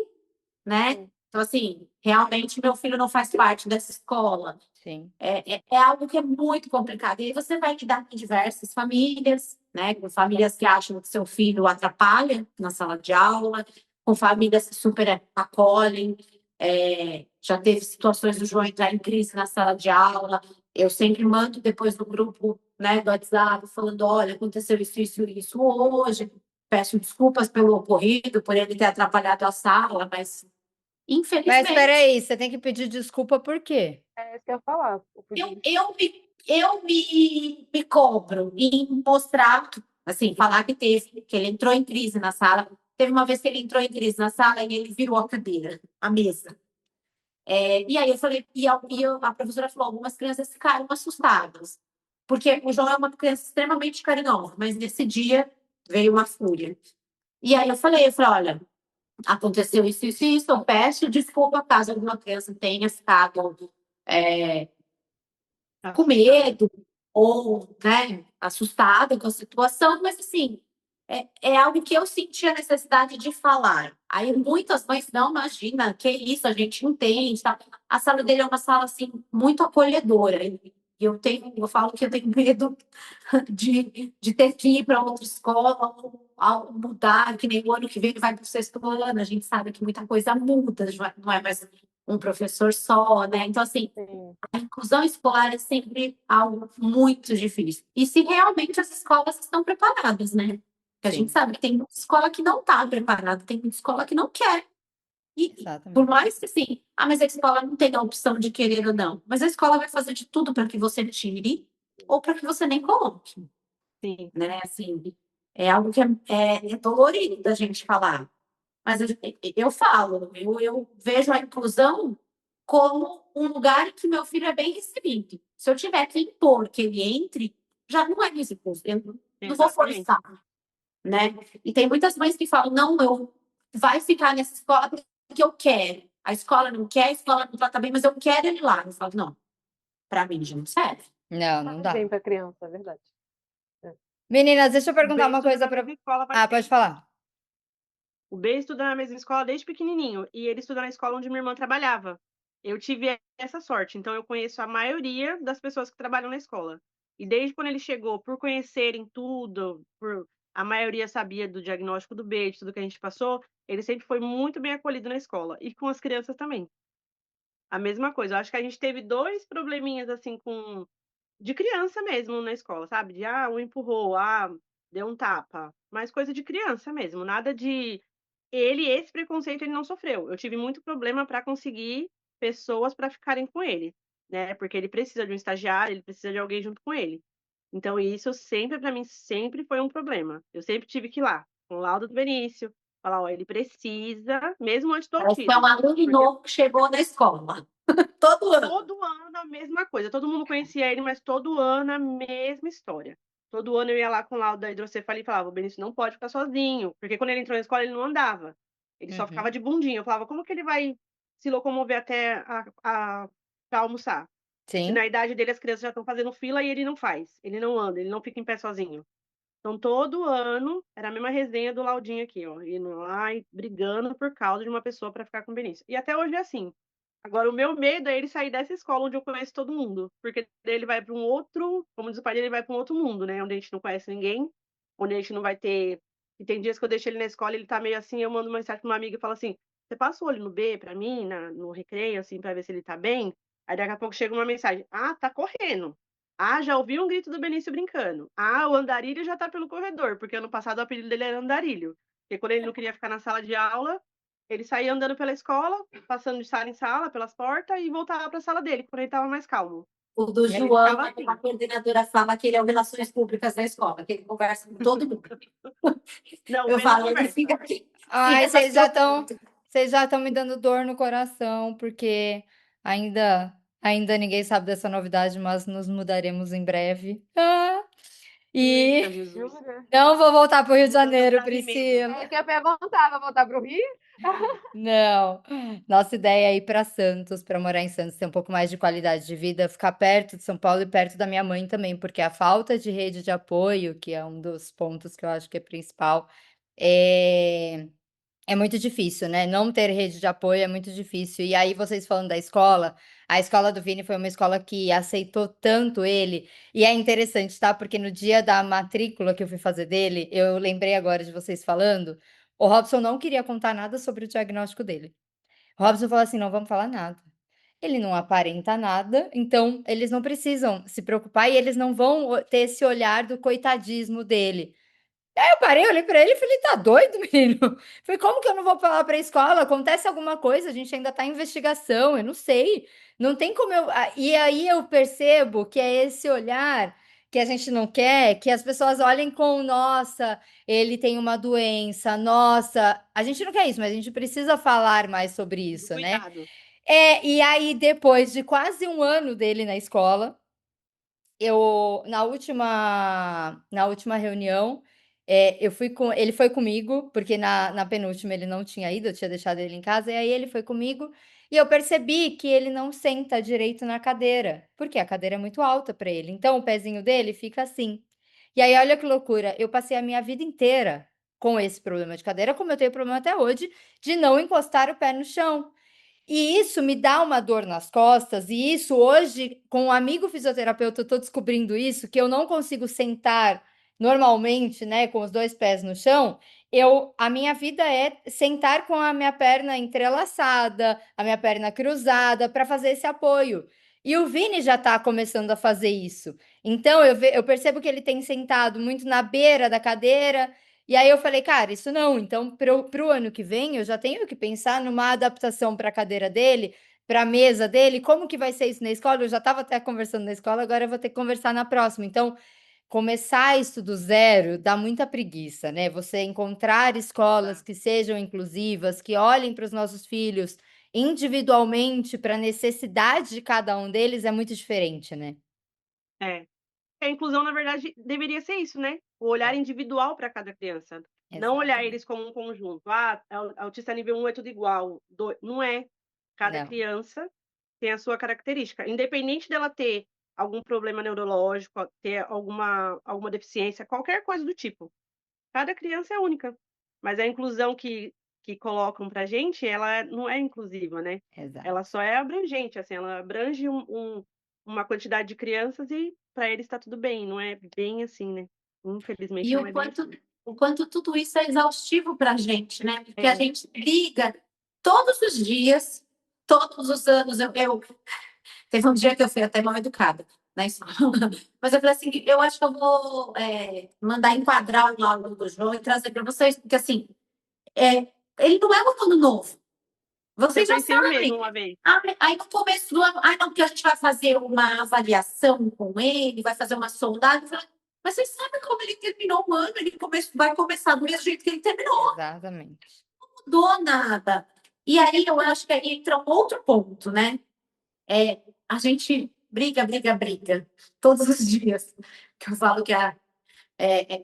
né? Então, assim, realmente meu filho não faz parte dessa escola. Sim. É algo que é muito complicado. E aí você vai lidar com diversas famílias, né? Com famílias que acham que seu filho atrapalha na sala de aula, com famílias que super acolhem. Já teve situações do João entrar em crise na sala de aula. Eu sempre mando depois no grupo, né, do WhatsApp, falando: olha, aconteceu isso hoje. Peço desculpas pelo ocorrido, por ele ter atrapalhado a sala, mas Mas espera infelizmente. aí, você tem que pedir desculpa por quê? É isso que eu ia falar. Eu me cobro em mostrar, assim, falar que ele entrou em crise na sala. Teve uma vez que ele entrou em crise na sala e ele virou a cadeira, a mesa. E aí eu falei, a professora falou, algumas crianças ficaram assustadas, porque o João é uma criança extremamente carinhosa, mas nesse dia veio uma fúria. E aí eu falei, olha, aconteceu isso, eu peço desculpa caso alguma criança tenha ficado é, com medo ou, né, assustada com a situação, mas assim, é algo que eu senti a necessidade de falar. Aí muitas mães não imagina que isso, a gente entende, tá? A sala dele é uma sala assim muito acolhedora. E eu falo que eu tenho medo de ter que ir para outra escola ou mudar, que nem o ano que vem ele vai para o 6º ano, a gente sabe que muita coisa muda, não é mais um professor só, né? Então, assim, Sim. a inclusão escolar é sempre algo muito difícil. E se realmente as escolas estão preparadas, né? Porque a gente Sim, sabe que tem muita escola que não está preparada, tem muita escola que não quer. E por exatamente. mais que sim, mas a escola não tem a opção de querer ou não. Mas a escola vai fazer de tudo para que você tire ou para que você nem coloque, Sim. né? Assim, é algo que é dolorido da gente falar. Mas eu falo, eu vejo a inclusão como um lugar em que meu filho é bem recebido. Se eu tiver que impor que ele entre, já não é mais incluso. Eu não vou Exatamente. forçar, né? E tem muitas mães que falam, não, eu vai ficar nessa escola porque eu quero. A escola não quer, a escola não trata bem, mas eu quero ele lá. Eu falo, não, para mim já não serve. Não, não Faz dá. bem pra criança, é verdade. Meninas, deixa eu O perguntar B uma estuda coisa na para. mesma escola faz Ah, pode tempo. falar. O B estuda na mesma escola desde pequenininho e ele estuda na escola onde minha irmã trabalhava. Eu tive essa sorte, então eu conheço a maioria das pessoas que trabalham na escola. E desde quando ele chegou, por conhecerem tudo, por a maioria sabia do diagnóstico do B, de tudo que a gente passou, ele sempre foi muito bem acolhido na escola e com as crianças também. A mesma coisa. Eu acho que a gente teve 2 probleminhas assim com de criança mesmo na escola, sabe? De um empurrou, deu um tapa, mas coisa de criança mesmo, nada de esse preconceito ele não sofreu. Eu tive muito problema para conseguir pessoas para ficarem com ele, né, porque ele precisa de um estagiário, ele precisa de alguém junto com ele. Então isso sempre para mim sempre foi um problema. Eu sempre tive que ir lá, com o laudo do Benício, falar: "Ó, ele precisa", mesmo antes do Parece que é um autismo, aluno porque novo que chegou na escola. Todo ano. todo ano a mesma coisa, todo mundo conhecia ele, mas todo ano a mesma história. Todo ano eu ia lá com o laudo da hidrocefalia e falava: "O Benício não pode ficar sozinho", porque quando ele entrou na escola ele não andava, ele só ficava Uhum. de bundinha. Eu falava: "Como que ele vai se locomover até a pra almoçar? Se Sim. na idade dele as crianças já estão fazendo fila e ele não faz, ele não anda, ele não fica em pé sozinho". Então todo ano era a mesma resenha do laudinho aqui, ó, indo lá e brigando por causa de uma pessoa para ficar com o Benício. E até hoje é assim. Agora o meu medo é ele sair dessa escola onde eu conheço todo mundo, porque daí ele vai para um outro, como diz o pai dele, ele vai para um outro mundo, né, onde a gente não conhece ninguém, onde a gente não vai ter e tem dias que eu deixo ele na escola, ele tá meio assim, eu mando uma mensagem pra uma amiga e falo assim: "Você passa o olho no B pra mim, no recreio, assim, pra ver se ele tá bem?". Aí daqui a pouco chega uma mensagem: "Ah, tá correndo. Ah, já ouvi um grito do Benício brincando. Ah, o andarilho já tá pelo corredor", porque ano passado o apelido dele era andarilho, porque quando ele não queria ficar na sala de aula, ele saía andando pela escola, passando de sala em sala, pelas portas, e voltava para a sala dele, quando ele estava mais calmo. O do E ele João, ficava a assim. coordenadora fala que ele é o Relações Públicas da escola, que ele conversa com todo mundo. Não, o Eu B não falo, ele conversa. fica aqui, Ai, fica só se preocupando. vocês já estão me dando dor no coração, porque ainda ninguém sabe dessa novidade, mas nos mudaremos em breve. E Eita, Jesus. Jura? não vou voltar para o Rio de Meu Deus, Janeiro, dá de medo. É Priscila. isso que eu ia perguntar, vai voltar pro Rio? Não. Nossa ideia é ir para Santos, para morar em Santos, ter um pouco mais de qualidade de vida, ficar perto de São Paulo e perto da minha mãe também, porque a falta de rede de apoio, que é um dos pontos que eu acho que é principal, é é muito difícil, né, não ter rede de apoio é muito difícil. E aí vocês falando da escola, a escola do Vini foi uma escola que aceitou tanto ele, e é interessante, tá, porque no dia da matrícula que eu fui fazer dele, eu lembrei agora de vocês falando, o Robson não queria contar nada sobre o diagnóstico dele. O Robson falou assim: "Não vamos falar nada. Ele não aparenta nada, então eles não precisam se preocupar e eles não vão ter esse olhar do coitadismo dele". Aí eu parei, olhei pra ele e falei: "Tá doido, menino?". Falei: "Como que eu não vou falar pra escola? Acontece alguma coisa, a gente ainda tá em investigação, eu não sei. Não tem como eu". E aí eu percebo que é esse olhar que a gente não quer, que as pessoas olhem com: "Nossa, ele tem uma doença, nossa". A gente não quer isso, mas a gente precisa falar mais sobre Do isso, né. cuidado. E aí depois de quase um ano dele na escola, eu na última reunião, eu fui com ele foi comigo, porque na penúltima ele não tinha ido, eu tinha deixado ele em casa, e aí ele foi comigo, e eu percebi que ele não senta direito na cadeira, porque a cadeira é muito alta para ele, então o pezinho dele fica assim. E aí olha que loucura, eu passei a minha vida inteira com esse problema de cadeira, como eu tenho problema até hoje, de não encostar o pé no chão. E isso me dá uma dor nas costas, e isso hoje, com um amigo fisioterapeuta, eu tô descobrindo isso, que eu não consigo sentar normalmente, né, com os 2 pés no chão, a minha vida é sentar com a minha perna entrelaçada, a minha perna cruzada, para fazer esse apoio. E o Vini já está começando a fazer isso. Então eu percebo que ele tem sentado muito na beira da cadeira, e aí eu falei: "Cara, isso não, então para o ano que vem eu já tenho que pensar numa adaptação para a cadeira dele, para a mesa dele, como que vai ser isso na escola?". Eu já estava até conversando na escola, agora eu vou ter que conversar na próxima. Então, começar isso do zero dá muita preguiça, né, você encontrar escolas Tá. que sejam inclusivas, que olhem para os nossos filhos individualmente, para a necessidade de cada um deles, é muito diferente, né. É. A inclusão, na verdade, deveria ser isso, né, o olhar É, individual para cada criança, não olhar exatamente. eles como um conjunto. "Ah, autista nível 1 é tudo igual", não é. Cada Não, criança tem a sua característica, independente dela ter algum problema neurológico, ter alguma deficiência, qualquer coisa do tipo. Cada criança é única, mas a inclusão que colocam pra gente, não é inclusiva, né. Ela exato. só é abrangente, assim, ela abrange uma quantidade de crianças e para eles está tudo bem, não é bem assim, né. Infelizmente E não é bem assim. o quanto tudo isso é exaustivo para a gente, né? Porque a É, gente liga todos os dias, todos os anos. Teve um dia que eu fui até mal educada na escola, mas eu falei assim: eu acho que eu vou mandar enquadrar o laudo do João e trazer para vocês, porque assim, é, ele não é um aluno novo. Eu Vocês já pensei o mesmo sabem. uma vez. Aí no começo do ano, não, porque a gente vai fazer uma avaliação com ele, vai fazer uma sondagem. Mas vocês sabem como ele terminou o ano? Ele vai começar do mesmo jeito que ele terminou. Exatamente. Não mudou nada. E aí eu acho que aí entra um outro ponto, né? A gente briga todos os dias. Que eu falo que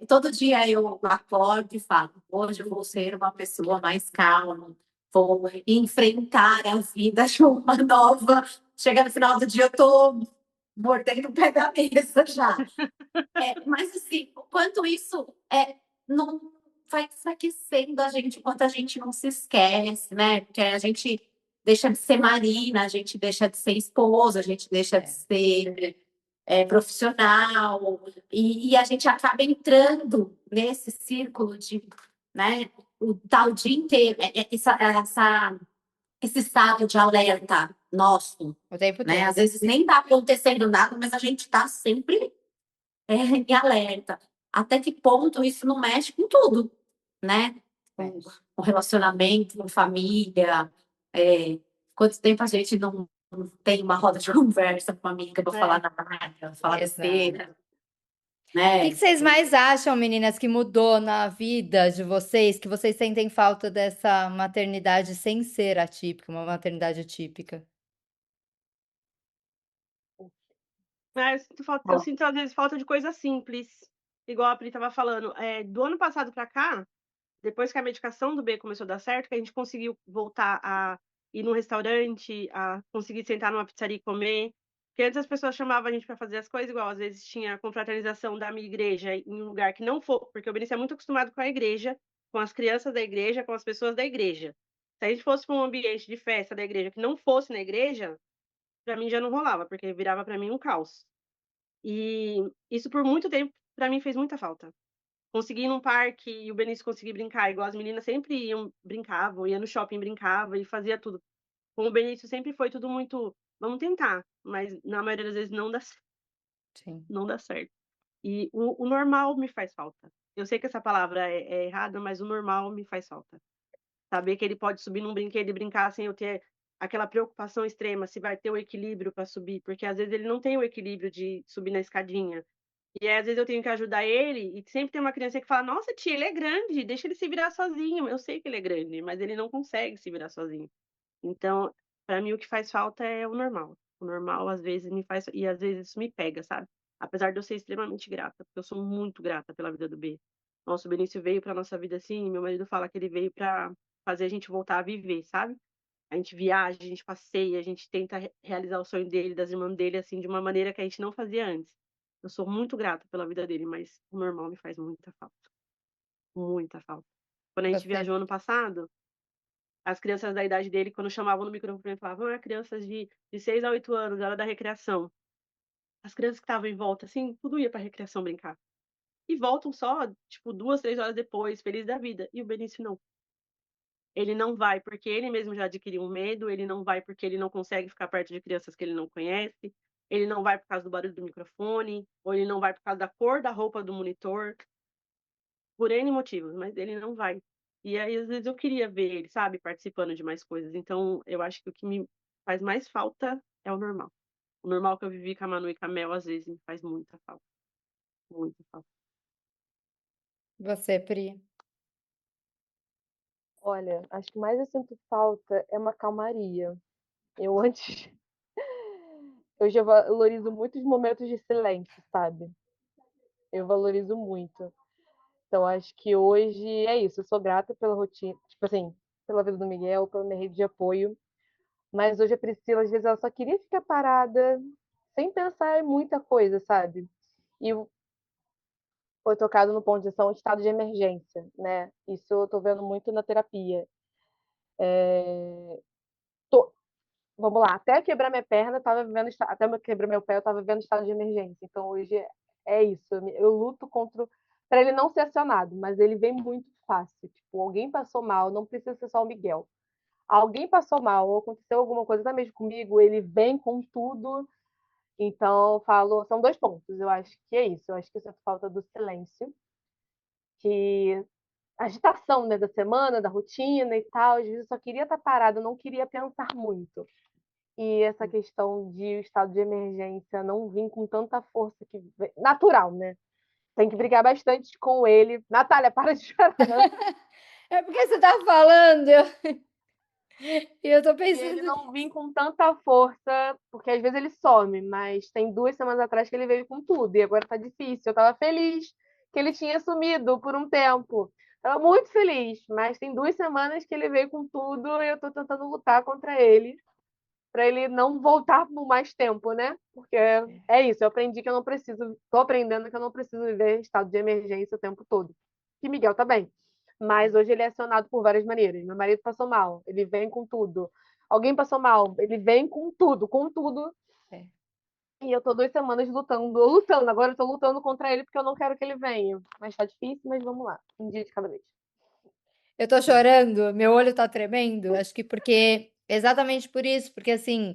todo dia eu acordo e falo, hoje eu vou ser uma pessoa mais calma, vou enfrentar a vida de uma nova. Chega no final do dia, eu tô mordendo o pé da mesa já. Mas assim, o quanto isso não vai enfraquecendo a gente, o quanto a gente não se esquece, né? Porque a gente deixa de ser Marina, a gente deixa de ser esposa, a gente deixa de ser profissional, e a gente acaba entrando nesse círculo de, né, o tal dia inteiro, esse estado de alerta nosso, O tempo né? todo. Às vezes nem está acontecendo nada, mas a gente está sempre em alerta. Até que ponto isso não mexe com tudo, né? Com relacionamento, com família. Quanto tempo a gente não tem uma roda de conversa com uma amiga para falar nada, falar Exato. besteira, O né? que vocês mais acham, meninas, que mudou na vida de vocês, que vocês sentem falta dessa maternidade sem ser atípica, uma maternidade típica? Eu sinto, às vezes, falta de coisa simples. Igual a Pri estava falando. Do ano passado para cá, depois que a medicação do B começou a dar certo, que a gente conseguiu voltar a ir num restaurante, a conseguir sentar numa pizzaria e comer. Porque antes as pessoas chamavam a gente para fazer as coisas, igual às vezes tinha a confraternização da minha igreja em um lugar que não for, porque o Benício é muito acostumado com a igreja, com as crianças da igreja, com as pessoas da igreja. Se a gente fosse para um ambiente de festa da igreja que não fosse na igreja, para mim já não rolava, porque virava para mim um caos. E isso por muito tempo para mim fez muita falta. Conseguir ir num parque e o Benício conseguir brincar, igual as meninas sempre iam, brincavam, ia no shopping, brincava e fazia tudo. Com o Benício sempre foi tudo muito, vamos tentar, mas na maioria das vezes não dá, Sim. não dá certo. E o normal me faz falta. Eu sei que essa palavra é errada, mas o normal me faz falta. Saber que ele pode subir num brinquedo e brincar sem eu ter aquela preocupação extrema se vai ter o equilíbrio para subir, porque às vezes ele não tem o equilíbrio de subir na escadinha. E aí, às vezes eu tenho que ajudar ele, e sempre tem uma criança que fala: Nossa, tia, ele é grande, deixa ele se virar sozinho. Eu sei que ele é grande, mas ele não consegue se virar sozinho. Então, para mim, o que faz falta é o normal. O normal, às vezes, me faz. E às vezes isso me pega, sabe? Apesar de eu ser extremamente grata, porque eu sou muito grata pela vida do B. Nossa, o Benício veio para nossa vida assim, meu marido fala que ele veio para fazer a gente voltar a viver, sabe? A gente viaja, a gente passeia, a gente tenta realizar o sonho dele, das irmãs dele, assim, de uma maneira que a gente não fazia antes. Eu sou muito grata pela vida dele, mas o meu irmão me faz muita falta. Muita falta. Quando a gente Você viajou ano passado, as crianças da idade dele, quando chamavam no microfone, falavam: crianças de 6 a 8 anos, hora da recreação. As crianças que estavam em volta, assim, tudo ia pra recreação brincar. E voltam só, tipo, 2, 3 horas depois, feliz da vida. E o Benício não. Ele não vai porque ele mesmo já adquiriu um medo, ele não vai porque ele não consegue ficar perto de crianças que ele não conhece, ele não vai por causa do barulho do microfone, ou ele não vai por causa da cor da roupa do monitor, por N motivos, mas ele não vai. E aí, às vezes, eu queria ver ele, sabe, participando de mais coisas. Então, eu acho que o que me faz mais falta é o normal. O normal que eu vivi com a Manu e com a Mel, às vezes, me faz muita falta. Muita falta. você, Pri. Olha, acho que mais eu sinto falta é uma calmaria. Eu antes, eu já valorizo muitos momentos de silêncio, sabe? Eu valorizo muito. Então, acho que hoje é isso. Eu sou grata pela rotina, tipo assim, pela vida do Miguel, pela minha rede de apoio. Mas hoje a Priscila, às vezes, ela só queria ficar parada, sem pensar em muita coisa, sabe? E foi tocado no ponto de ação de estado de emergência, né? Isso eu tô vendo muito na terapia. Tô- Vamos lá, até eu quebrar minha perna, eu tava vivendo, até eu quebrar meu pé, eu tava vivendo estado de emergência. Então hoje é isso. Eu luto contra para ele não ser acionado, mas ele vem muito fácil. Tipo, alguém passou mal, não precisa ser só o Miguel. Alguém passou mal, ou aconteceu alguma coisa até mesmo comigo, ele vem com tudo. Então, eu falo, são dois pontos. Eu acho que é isso. Eu acho que isso é falta do silêncio, que agitação, né, da semana, da rotina e tal. Às vezes eu só queria estar parada, eu não queria pensar muito. E essa questão de o estado de emergência não vir com tanta força natural, né? Tem que brigar bastante com ele. Natália, para de chorar. É porque você tá falando, e eu tô E ele pensando. não vir com tanta força, porque às vezes ele some, mas tem 2 semanas atrás que ele veio com tudo, e agora tá difícil. Eu tava feliz que ele tinha sumido por um tempo. Tava muito feliz, mas tem 2 semanas que ele veio com tudo e eu tô tentando lutar contra ele, para ele não voltar por mais tempo, né? Porque é isso, eu aprendi que eu não preciso, tô aprendendo que eu não preciso viver em estado de emergência o tempo todo. Que Miguel tá bem. Mas hoje ele é acionado por várias maneiras. Meu marido passou mal, ele vem com tudo. Alguém passou mal, ele vem com tudo, com tudo. É. E eu tô 2 semanas lutando. Agora eu tô lutando contra ele porque eu não quero que ele venha. Mas tá difícil, mas vamos lá. Um dia de cada vez. Eu tô chorando, meu olho tá tremendo, acho que porque exatamente por isso, porque assim,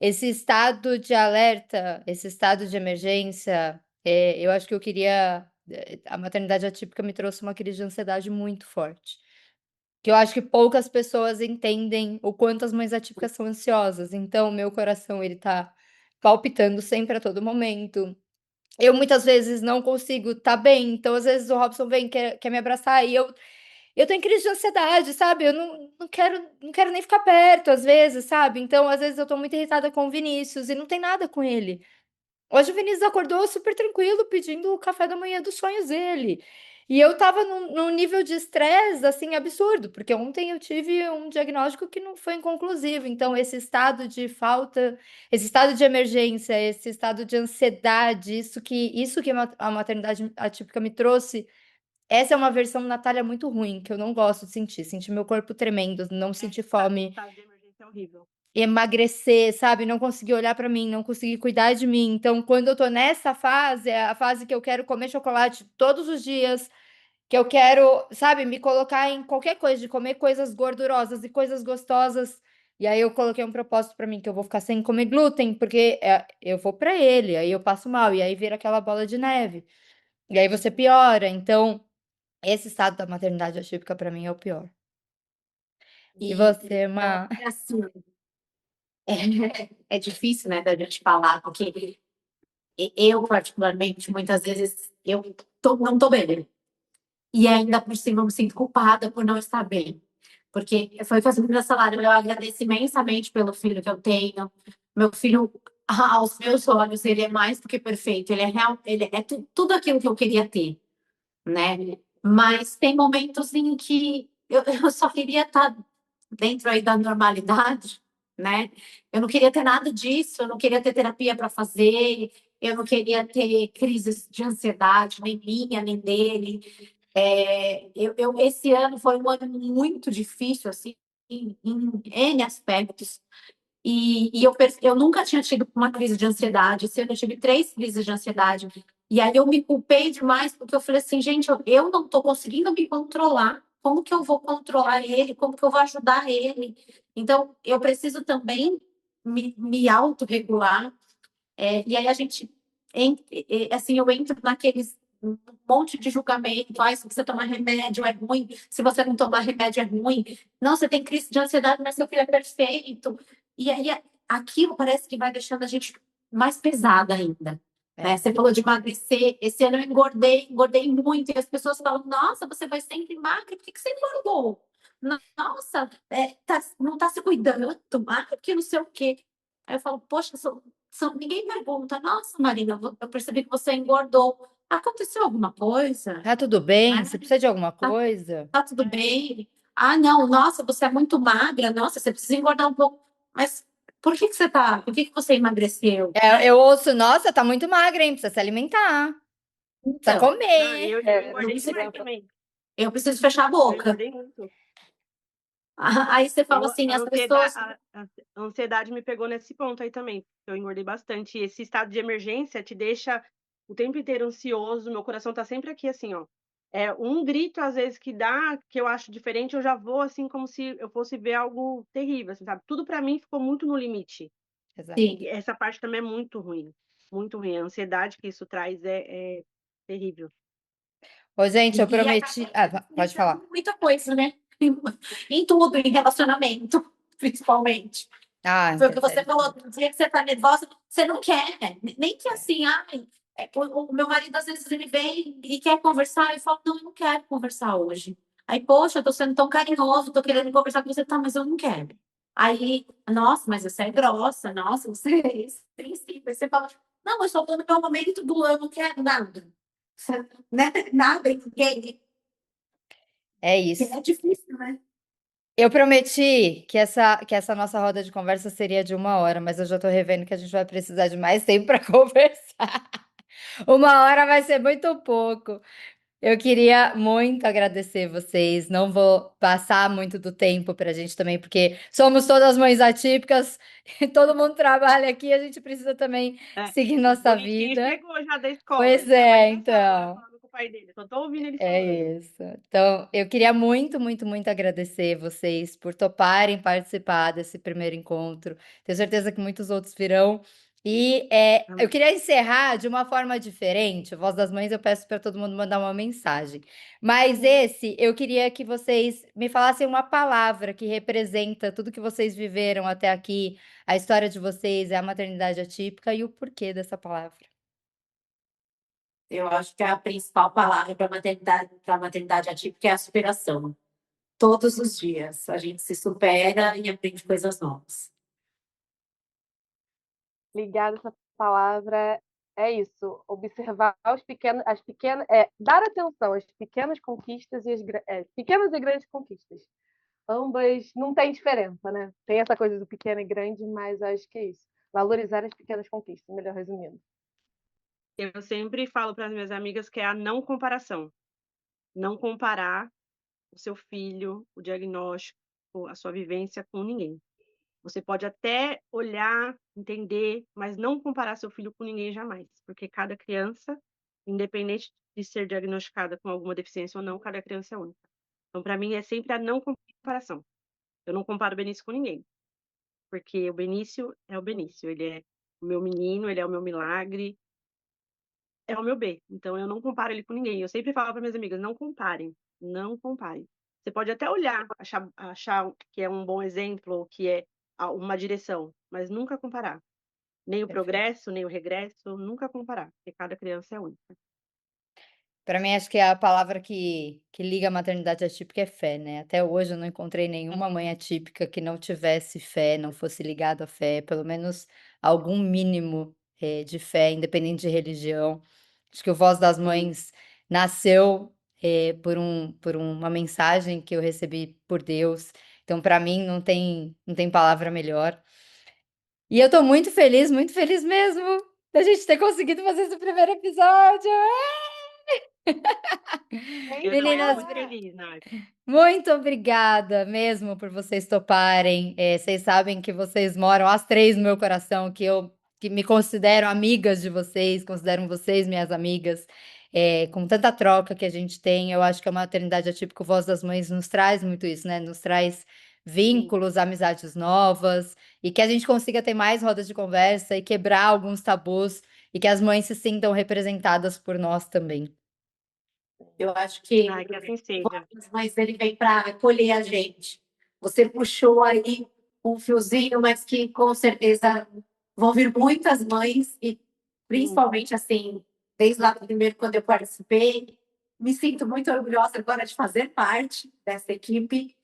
esse estado de alerta, esse estado de emergência, eu acho que eu queria a maternidade atípica me trouxe uma crise de ansiedade muito forte, que eu acho que poucas pessoas entendem o quanto as mães atípicas são ansiosas, então meu coração ele tá palpitando sempre a todo momento. Eu muitas vezes não consigo estar bem, então às vezes o Robson vem, quer me abraçar e eu tenho crise de ansiedade, sabe, eu não quero nem ficar perto às vezes, sabe, então às vezes eu tô muito irritada com o Vinícius e não tem nada com ele. Hoje o Vinícius acordou super tranquilo pedindo o café da manhã dos sonhos dele, e eu estava num nível de estresse, assim, absurdo, porque ontem eu tive um diagnóstico que não foi inconclusivo, então esse estado de falta, esse estado de emergência, esse estado de ansiedade, isso que a maternidade atípica me trouxe, essa é uma versão Natália muito ruim, que eu não gosto de sentir meu corpo tremendo, não sentir O fome, estado de emergência é horrível. emagrecer, sabe, não conseguir olhar pra mim, não conseguir cuidar de mim. Então, quando eu tô nessa fase, é a fase que eu quero comer chocolate todos os dias, que eu quero, sabe, me colocar em qualquer coisa, de comer coisas gordurosas e coisas gostosas. E aí eu coloquei um propósito pra mim, que eu vou ficar sem comer glúten, porque, eu vou pra ele, aí eu passo mal, e aí vira aquela bola de neve. E aí você piora. Então, esse estado da maternidade atípica pra mim é o pior. E E você, Má? é assim, é difícil, né, da gente falar, porque eu, particularmente, muitas vezes, não tô bem. E ainda por cima eu me sinto culpada por não estar bem. Porque foi fazendo meu salário, eu agradeço imensamente pelo filho que eu tenho. Meu filho, aos meus olhos, ele é mais do que perfeito. Ele é real, ele é tudo aquilo que eu queria ter, né? Mas tem momentos em que eu só queria estar dentro aí da normalidade, né? Eu não queria ter nada disso, eu não queria ter terapia para fazer, eu não queria ter crises de ansiedade, nem minha, nem dele. Esse ano foi um ano muito difícil, assim, em N aspectos. Eu nunca tinha tido uma crise de ansiedade. Esse ano eu tive 3 crises de ansiedade. E aí eu me culpei demais, porque eu falei assim, gente, eu não estou conseguindo me controlar. Como que eu vou controlar ele? Como que eu vou ajudar ele? Então, eu preciso também me autorregular. E aí a gente, assim, eu entro naqueles um monte de julgamento. Ai, se você tomar remédio é ruim, se você não tomar remédio é ruim. Não, você tem crise de ansiedade, mas seu filho é perfeito. E aí aquilo parece que vai deixando a gente mais pesada ainda. Né? Você falou de emagrecer. Esse ano eu engordei muito. E as pessoas falam: Nossa, você vai sempre magra, por que você engordou? Nossa, não está se cuidando, magra, porque não sei o quê. Aí eu falo: Poxa, ninguém pergunta, nossa, Marina, eu percebi que você engordou. Aconteceu alguma coisa? Tá tudo bem? Você Né? precisa de alguma Tá, coisa? tá tudo bem? Ah, não, nossa, você é muito magra, nossa, você precisa engordar um pouco. Mas por que que você emagreceu? Eu ouço: "Nossa, tá muito magra, hein, precisa se alimentar, precisa Então, Não, comer". eu É, engordei não demais sei. também. eu preciso fechar a Eu boca. engordei muito. Aí você fala Eu, assim, a as pessoas. ansiedade, a ansiedade me pegou nesse ponto aí também. Eu engordei bastante. E esse estado de emergência te deixa o tempo inteiro ansioso. Meu coração tá sempre aqui, assim, ó. É um grito, às vezes, que dá, que eu acho diferente, eu já vou, assim, como se eu fosse ver algo terrível, assim, sabe? Tudo pra mim ficou muito no limite. Exato. Sim. E essa parte também é muito ruim. Muito ruim. A ansiedade que isso traz é terrível. Ô, gente, eu E prometi. Pode falar. muita coisa, né? Em tudo, em relacionamento, principalmente. Ah, Foi o que você verdade. falou, no dia que você tá nervosa, você não quer, nem que assim, ai, o meu marido às vezes ele vem e quer conversar, e fala, não, eu não quero conversar hoje. Aí, poxa, eu tô sendo tão carinhoso, tô querendo conversar com você, tá, mas eu não quero. Aí, nossa, mas você é grossa, nossa, você é sensível. Aí você fala, não, eu só tô no meu momento do eu não quero nada. Né? Nada, ninguém. É isso. É difícil, né? Eu prometi que essa nossa roda de conversa seria de 1 hora, mas eu já tô revendo que a gente vai precisar de mais tempo para conversar. 1 hora vai ser muito pouco. Eu queria muito agradecer vocês. Não vou passar muito do tempo para a gente também, porque somos todas mães atípicas, e todo mundo trabalha aqui, a gente precisa também É, seguir o nossa bonitinho vida. chegou já da escola, Pois ele tava é, ali na sala agora então. falando com o pai dele. Só tô ouvindo ele falando. É isso. Então, eu queria muito, muito, muito agradecer vocês por toparem participar desse primeiro encontro. Tenho certeza que muitos outros virão. E eu Amém. queria encerrar de uma forma diferente. Voz das Mães, eu peço para todo mundo mandar uma mensagem. Mas esse, eu queria que vocês me falassem uma palavra que representa tudo que vocês viveram até aqui, a história de vocês, é a maternidade atípica e o porquê dessa palavra. Eu acho que a principal palavra para a maternidade atípica é a superação. Todos os dias a gente se supera e aprende coisas novas. Ligado essa palavra é isso, observar as pequenas, dar atenção às pequenas conquistas e pequenas e grandes conquistas. Ambas não tem diferença, né? Tem essa coisa do pequeno e grande, mas acho que é isso. Valorizar as pequenas conquistas, melhor resumindo. Eu sempre falo para as minhas amigas que é a não comparação. Não comparar o seu filho, o diagnóstico, a sua vivência com ninguém. Você pode até olhar, entender, mas não comparar seu filho com ninguém jamais, porque cada criança, independente de ser diagnosticada com alguma deficiência ou não, cada criança é única. Então, para mim, é sempre a não comparação. Eu não comparo o Benício com ninguém, porque o Benício é o Benício, ele é o meu menino, ele é o meu milagre, é o meu B. Então, eu não comparo ele com ninguém. Eu sempre falo para minhas amigas, não comparem, não comparem. Você pode até olhar, achar que é um bom exemplo, ou que é uma direção, mas nunca comparar. Nem o Perfeito. progresso, nem o regresso, nunca comparar, porque cada criança é única. Para mim, acho que a palavra que liga a maternidade atípica é fé, né? Até hoje eu não encontrei nenhuma mãe atípica que não tivesse fé, não fosse ligada à fé, pelo menos algum mínimo de fé, independente de religião. Acho que o Voz das Sim. Mães nasceu por uma mensagem que eu recebi por Deus. Então, para mim, não tem palavra melhor. E eu tô muito feliz mesmo da gente ter conseguido fazer esse primeiro episódio. Eu também estou Meninas, muito feliz, Nath. muito obrigada mesmo por vocês toparem. Vocês sabem que vocês moram as três no meu coração, que me considero amigas de vocês, considero vocês minhas amigas. Com tanta troca que a gente tem, eu acho que a maternidade atípica Voz das Mães nos traz muito isso, né? Nos traz Sim. vínculos, amizades novas, e que a gente consiga ter mais rodas de conversa e quebrar alguns tabus, e que as mães se sintam representadas por nós também. Eu acho que Ai, que assim seja. mas ele vem para acolher a gente. Você puxou aí um fiozinho, mas que com certeza vão vir muitas mães e Sim. principalmente assim, desde lá do primeiro quando eu participei, me sinto muito orgulhosa agora de fazer parte dessa equipe.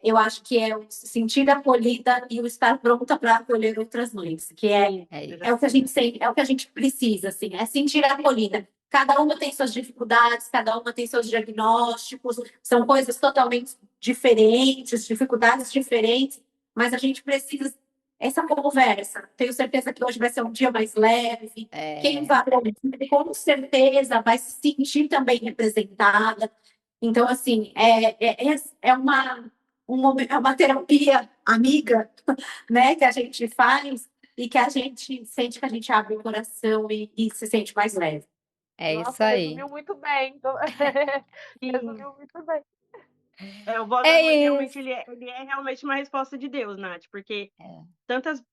Eu acho que é o se sentir acolhida e o estar pronta para acolher outras mães, que Sim, É isso. é o que a gente é o que a gente precisa, assim, é sentir acolhida. Cada uma tem suas dificuldades, cada uma tem seus diagnósticos, são coisas totalmente diferentes, dificuldades diferentes, mas a gente precisa essa conversa. Tenho certeza que hoje vai ser um dia mais leve. Quem vai ouvir, com certeza vai se sentir também representada. Então, assim, é uma terapia amiga, né, que a gente faz e que a gente sente que a gente abre o coração e se sente mais leve. É isso Nossa, aí. resumiu muito bem. Então... sim. resumiu muito bem. O Voz É das Mães realmente isso. ele é realmente uma resposta de Deus, Nath, porque É.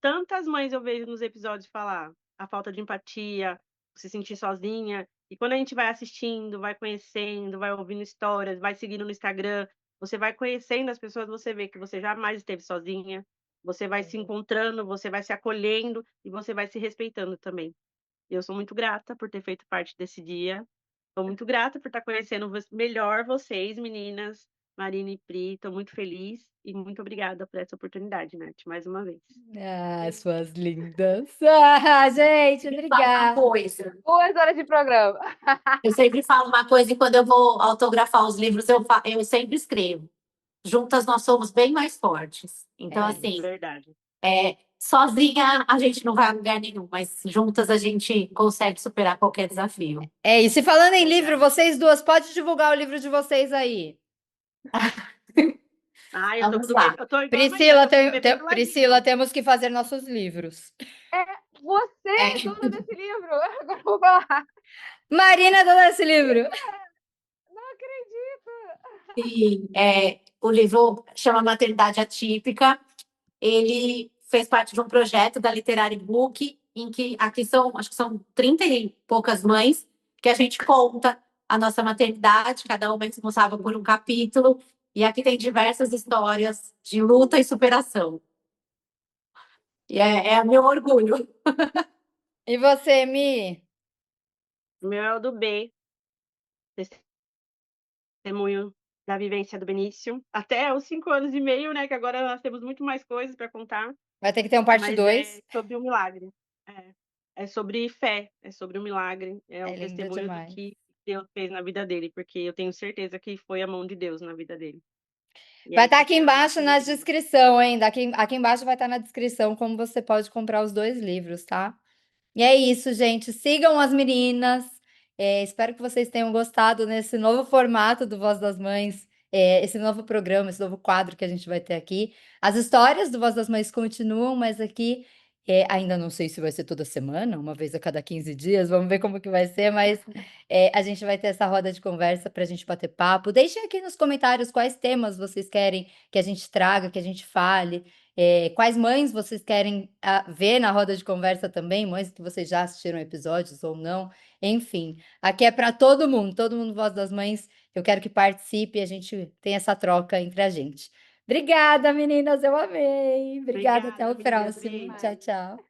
tantas mães eu vejo nos episódios falar a falta de empatia, se sentir sozinha. E quando a gente vai assistindo, vai conhecendo, vai ouvindo histórias, vai seguindo no Instagram, você vai conhecendo as pessoas, você vê que você jamais esteve sozinha, você vai se encontrando, você vai se acolhendo e você vai se respeitando também. Eu sou muito grata por ter feito parte desse dia. Estou muito grata por estar conhecendo melhor vocês, meninas, Marina e Pri. Estou muito feliz e muito obrigada por essa oportunidade, Nath, mais uma vez. Ah, suas lindas. Ah, gente, Me fala uma obrigada. coisa. 2 horas de programa. Eu sempre falo uma coisa e quando eu vou autografar os livros, eu sempre escrevo. Juntas nós somos bem mais fortes. Então, É assim, Verdade. sozinha a gente não vai a lugar nenhum, mas juntas a gente consegue superar qualquer desafio. É isso. E falando em Verdade. livro, vocês duas, pode divulgar o livro de vocês aí. Ah, eu tô Vamos lá. eu tô igual a Maria, Priscila, tô bebendo Priscila, ladinho. temos que fazer nossos livros. Você é dona desse livro? Agora eu vou falar. Marina, dona desse livro. Não acredito. E, o livro chama Maternidade Atípica. Ele fez parte de um projeto da Literary Book, em que aqui acho que são 30 e poucas mães, que a gente conta a nossa maternidade, cada uma é responsável por um capítulo, e aqui tem diversas histórias de luta e superação. E é meu orgulho. E você, Mi? O meu é o do B, testemunho da vivência do Benício. Até os 5 anos e meio, né? Que agora nós temos muito mais coisas para contar. Vai ter que ter um parte Mas 2. é sobre um milagre. É sobre fé, é sobre um milagre. É É um lindo testemunho do demais. que Deus fez na vida dele, porque eu tenho certeza que foi a mão de Deus na vida dele. E é Vai estar isso aqui que é a embaixo nossa na alegria. descrição, hein? Aqui embaixo vai estar na descrição como você pode comprar os 2 livros, tá? E é isso, gente. Sigam as meninas. Espero que vocês tenham gostado nesse novo formato do Voz das Mães, esse novo programa, esse novo quadro que a gente vai ter aqui. As histórias do Voz das Mães continuam, mas aqui ainda não sei se vai ser toda semana, uma vez a cada 15 dias, vamos ver como que vai ser, mas a gente vai ter essa roda de conversa para a gente bater papo. Deixem aqui nos comentários quais temas vocês querem que a gente traga, que a gente fale. Quais mães vocês querem ver na roda de conversa também? Mães que vocês já assistiram episódios ou não? Enfim, aqui é para todo mundo Voz das Mães. Eu quero que participe e a gente tenha essa troca entre a gente. Obrigada, meninas, eu amei. Obrigada, até Obrigada, o amiga. próximo. Beijo. Tchau, tchau.